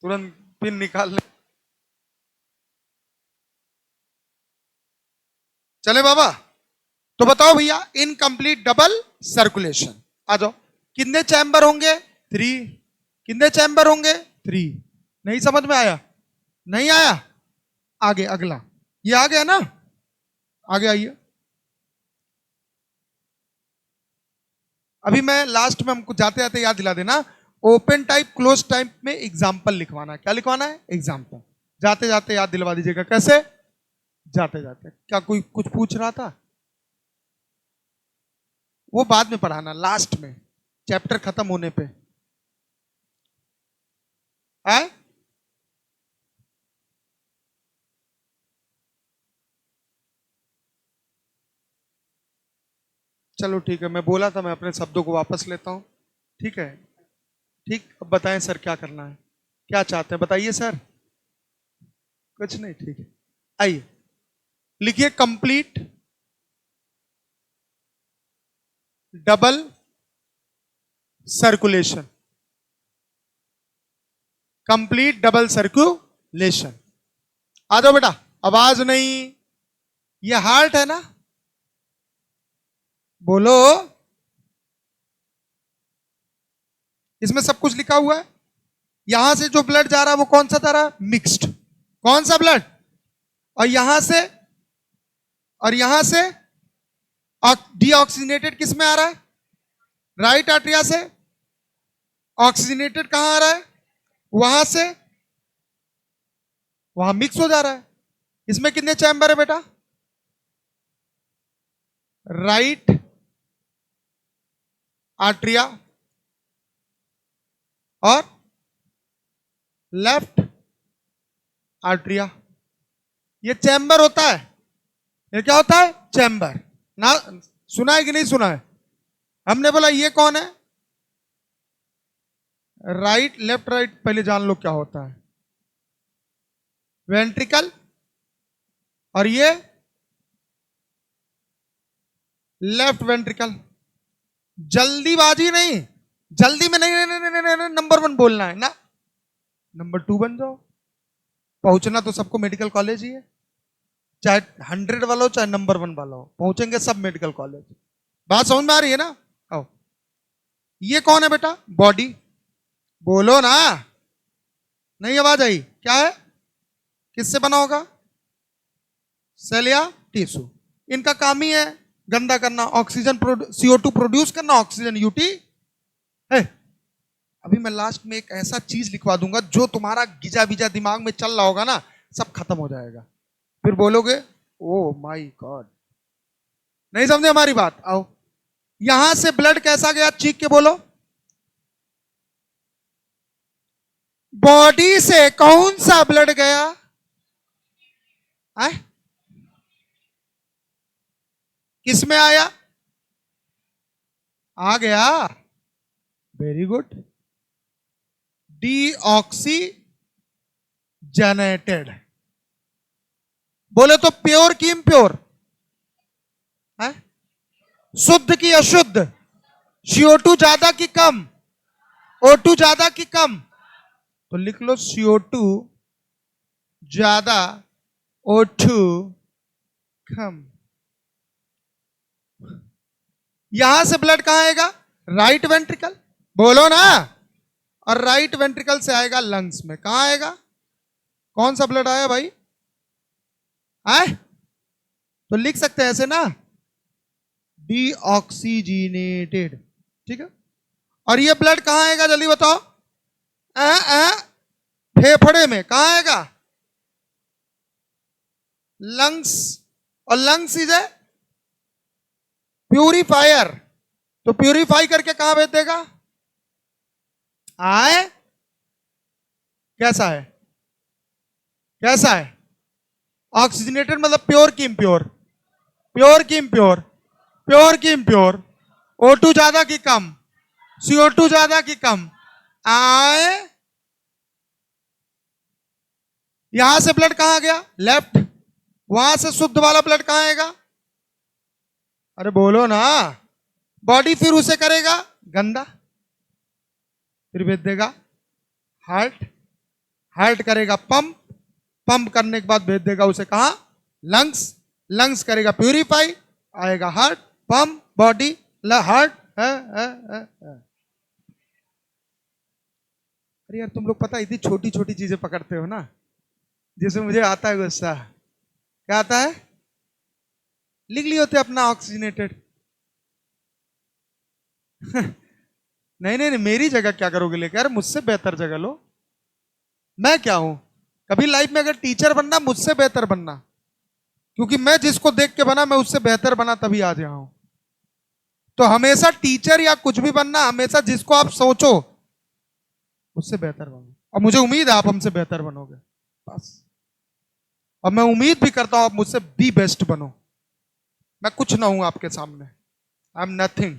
तुरंत पिन निकाल ले। चले बाबा, तो बताओ भैया, इनकम्प्लीट डबल सर्कुलेशन। आ जाओ, कितने चैम्बर होंगे? 3। कितने चैम्बर होंगे? 3। नहीं समझ में आया? नहीं आया? आगे अगला, ये आ गया ना? आगे आइए। अभी मैं लास्ट में हमको जाते जाते याद दिला देना, ओपन टाइप क्लोज टाइप में एग्जाम्पल लिखवाना है। क्या लिखवाना है? एग्जाम्पल। जाते जाते याद दिलवा दीजिएगा। कैसे? जाते जाते। क्या कोई कुछ पूछ रहा था? वो बाद में पढ़ाना, लास्ट में, चैप्टर खत्म होने पे। आए? चलो ठीक है, मैं बोला था मैं अपने शब्दों को वापस लेता हूं। ठीक है, ठीक। अब बताएं सर, क्या करना है, क्या चाहते हैं, बताइए सर। कुछ नहीं, ठीक है। आइए लिखिए, complete double circulation. Complete double circulation. आ जाओ बेटा, आवाज नहीं। ये हार्ट है ना? बोलो। इसमें सब कुछ लिखा हुआ है। यहां से जो ब्लड जा रहा है वो कौन सा जा रहा है? मिक्स्ड। कौन सा ब्लड? और यहां से, और यहां से डीऑक्सीजनेटेड किस में आ रहा है? राइट आर्टरिया से। ऑक्सीजनेटेड कहां आ रहा है? वहां से। वहां मिक्स हो जा रहा है। इसमें कितने चैम्बर है बेटा? राइट आर्टरिया और लेफ्ट आर्टरिया। ये चैम्बर होता है। ये क्या होता है? चैम्बर। ना सुना है कि नहीं सुना है? हमने बोला ये कौन है? राइट लेफ्ट राइट, पहले जान लो क्या होता है। वेंट्रिकल। और ये लेफ्ट वेंट्रिकल। जल्दीबाजी नहीं, जल्दी में नहीं, नहीं, नहीं, नहीं, नहीं, नहीं, नंबर 1 बोलना है ना। नंबर 2 बन जाओ। पहुंचना तो सबको मेडिकल कॉलेज ही है, चाहे 100 वाला हो चाहे नंबर 1 वाला हो, पहुंचेंगे सब मेडिकल कॉलेज। बात समझ में आ रही है ना? आओ, ये कौन है बेटा? बॉडी। बोलो ना। नहीं आवाज आई? क्या है? किससे बना होगा? सेल या टिश्यू। इनका काम ही है गंदा करना, ऑक्सीजन CO2 प्रोड्यूस करना, ऑक्सीजन यूटी है। अभी मैं लास्ट में एक ऐसा चीज लिखवा दूंगा जो तुम्हारा गिजा बिजा दिमाग में चल रहा होगा ना, सब खत्म हो जाएगा। फिर बोलोगे ओ माय गॉड, नहीं समझे हमारी बात। आओ, यहां से ब्लड कैसा गया? चीख के बोलो। बॉडी से कौन सा ब्लड गया? आए? किस में आया? आ गया। Very good. डीऑक्सीजनेटेड। बोले तो प्योर की इम्प्योर है? शुद्ध की अशुद्ध? CO2 ज्यादा की कम? O2 ज्यादा की कम? तो लिख लो CO2 ज्यादा, O2 कम। यहां से ब्लड कहां आएगा? Right ventricle. बोलो ना। और राइट वेंट्रिकल से आएगा लंग्स में। कहां आएगा? कौन सा ब्लड आया भाई? आए? तो लिख सकते हैं ऐसे ना, डीऑक्सीजनेटेड। ठीक है। और ये ब्लड कहां आएगा जल्दी बताओ? फेफड़े में। कहां आएगा? लंग्स। और लंग्स इज ए प्यूरिफायर। तो प्यूरिफाई करके कहां भेज देगा? आए? कैसा है? कैसा है? ऑक्सीजनेटेड मतलब प्योर की इम्प्योर? प्योर की इम्प्योर? प्योर की इम्प्योर। O2 ज्यादा की कम? CO2 ज्यादा की कम? आए? यहां से ब्लड कहां गया? लेफ्ट। वहां से शुद्ध वाला ब्लड कहां आएगा? अरे बोलो ना। बॉडी फिर उसे करेगा गंदा, फिर भेज देगा हार्ट, हार्ट करेगा पंप, पंप करने के बाद भेज देगा उसे कहा, लंग्स, लंग्स करेगा प्यूरिफाई, आएगा हार्ट, पंप, बॉडी, हार्ट। अरे यार तुम लोग पता है इतनी छोटी छोटी चीजें पकड़ते हो ना, जिसमें मुझे आता है गुस्सा। क्या आता है? लिख लिए होते अपना ऑक्सीजनेटेड। नहीं नहीं नहीं, मेरी जगह क्या करोगे लेकर? यार मुझसे बेहतर जगह लो। मैं क्या हूं? कभी लाइफ में अगर टीचर बनना, मुझसे बेहतर बनना, क्योंकि मैं जिसको देख के बना मैं उससे बेहतर बना तभी आज यहाँ हूं। तो हमेशा टीचर या कुछ भी बनना, हमेशा जिसको आप सोचो उससे बेहतर बनो, और मुझे उम्मीद है आप हमसे बेहतर बनोगे बस। और मैं उम्मीद भी करता हूं आप मुझसे भी बेस्ट बनो। मैं कुछ ना हूं आपके सामने, आई एम नथिंग।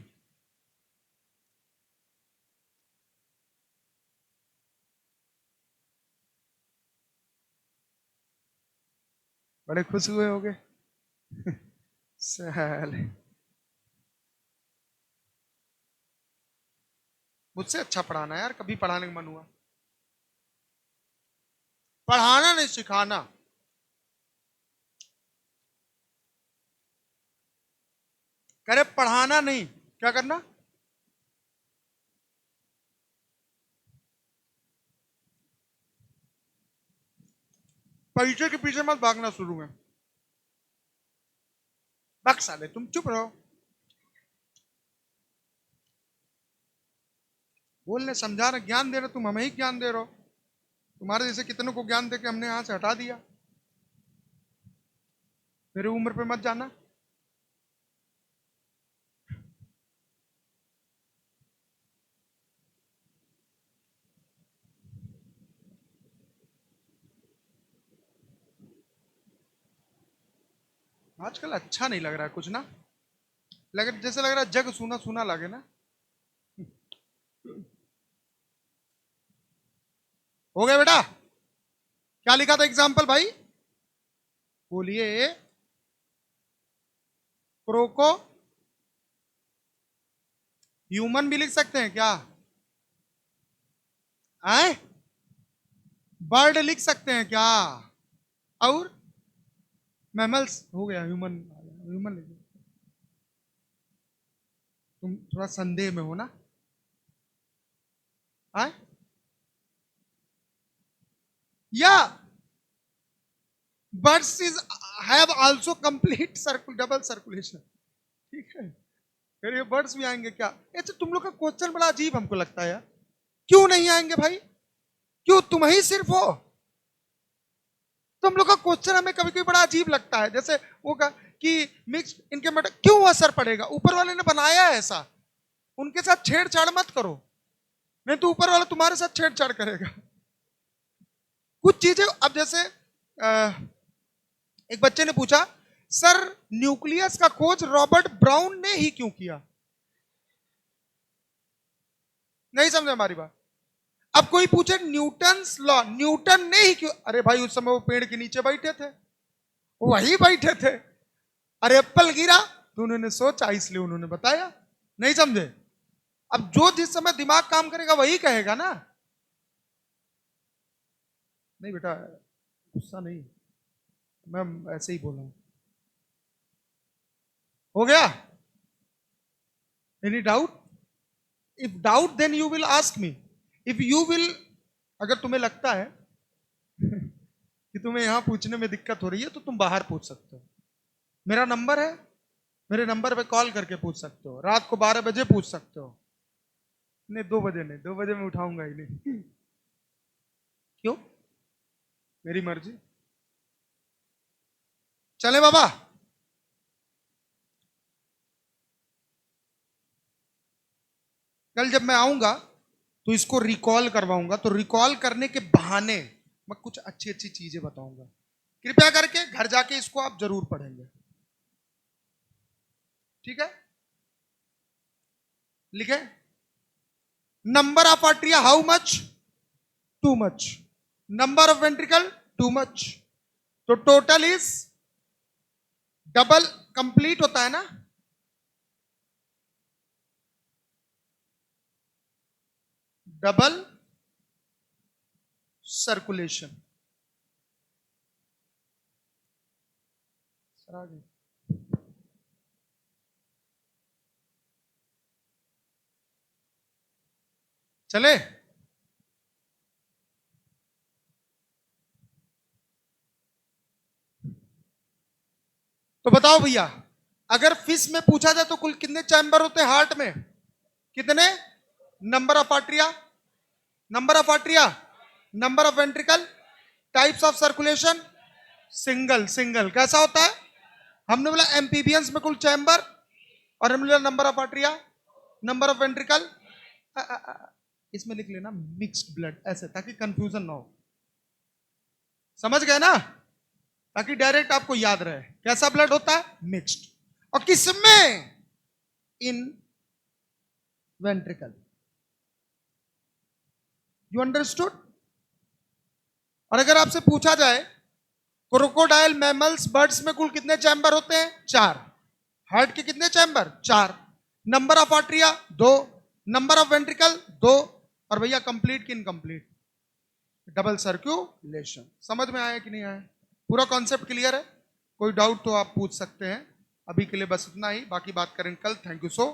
बड़े खुश हुए होगे। साले मुझसे अच्छा पढ़ाना यार, कभी पढ़ाने का मन हुआ। पढ़ाना नहीं, सिखाना। कह रहे पढ़ाना नहीं, क्या करना? पैसे के पीछे मत भागना शुरू में। बक साले, तुम चुप रहो। बोलने, समझाना, ज्ञान दे रहे, तुम हमें ही ज्ञान दे रहे हो। तुम्हारे जैसे कितनों को ज्ञान दे के हमने यहां से हटा दिया। मेरी उम्र पे मत जाना। आजकल अच्छा नहीं लग रहा है कुछ ना, जैसे लग रहा है जग सुना सुना लगे ना। हो गया बेटा? क्या लिखा था एग्जाम्पल भाई? बोलिए। क्रोको, ह्यूमन भी लिख सकते हैं क्या? आए, बर्ड लिख सकते हैं क्या? और मैमल्स हो गया, ह्यूमन, ह्यूमन लिख। तुम थोड़ा संदेह में हो ना? आए, या birds is have also complete circle, double circulation. ठीक है, फिर ये बर्ड्स भी आएंगे क्या? अच्छा, तुम लोग का क्वेश्चन बड़ा अजीब हमको लगता है यार। क्यों नहीं आएंगे भाई? क्यों तुम ही सिर्फ हो? तुम लोग का क्वेश्चन हमें कभी कभी बड़ा अजीब लगता है। जैसे वो का कि मिक्स इनके मटर क्यों असर पड़ेगा? ऊपर वाले ने बनाया है ऐसा, उनके साथ छेड़छाड़ मत करो, नहीं तो ऊपर वाला तुम्हारे साथ छेड़छाड़ करेगा। कुछ चीजें, अब जैसे एक बच्चे ने पूछा, सर न्यूक्लियस का खोज रॉबर्ट ब्राउन ने ही क्यों किया? नहीं समझे हमारी बात। अब कोई पूछे न्यूटन लॉ, न्यूटन ने ही क्यों? अरे भाई उस समय वो पेड़ के नीचे बैठे थे, वही बैठे थे। अरे एप्पल गिरा तो उन्होंने सोचा, इसलिए उन्होंने बताया। नहीं समझे? अब जो जिस समय दिमाग काम करेगा वही कहेगा ना। नहीं बेटा, गुस्सा नहीं, मैं ऐसे ही बोला हूं। हो गया? Any doubt? If doubt then you will ask me. If you will, अगर तुम्हें लगता है कि तुम्हें यहां पूछने में दिक्कत हो रही है तो तुम बाहर पूछ सकते हो। मेरा नंबर है, मेरे नंबर पे कॉल करके पूछ सकते हो, रात को 12 बजे पूछ सकते हो। नहीं 2 बजे नहीं, 2 बजे मैं उठाऊंगा ही नहीं। क्यों? मेरी मर्जी। चले बाबा। कल जब मैं आऊंगा तो इसको रिकॉल करवाऊंगा, तो रिकॉल करने के बहाने मैं कुछ अच्छी अच्छी चीजें बताऊंगा। कृपया करके घर जाके इसको आप जरूर पढ़ेंगे। ठीक है? लिखे, number of atria how much? Two much. Number of ventricle? Two much. तो टोटल इज डबल, कंप्लीट होता है ना? Double circulation. चले, तो बताओ भैया, अगर फिश में पूछा जाए तो कुल कितने चैम्बर होते हैं हार्ट में? कितने? Number of atria, number of atria, number of ventricle, types of circulation, single. Single कैसा होता है? हमने बोला एम्फीबियंस में कुल चैम्बर, और हमने बोला number of atria, number of ventricle. इसमें लिख लेना मिक्स्ड ब्लड, ऐसे, ताकि कंफ्यूजन ना हो। समझ गए ना? ताकि डायरेक्ट आपको याद रहे कैसा ब्लड होता है, मिक्स्ड। और किसमें? इन वेंट्रिकल। You understood? और अगर आपसे पूछा जाए क्रोकोडाइल, मैमल्स, बर्ड्स में कुल कितने चैम्बर होते हैं? 4। हार्ट के कितने chamber? 4। Number of atria 2, number of ventricle 2, और भैया कंप्लीट कि इनकंप्लीट? Double circulation. समझ में आया कि नहीं आया? पूरा कॉन्सेप्ट क्लियर है? कोई डाउट तो आप पूछ सकते हैं। अभी के लिए बस इतना ही, बाकी बात करें कल। Thank you so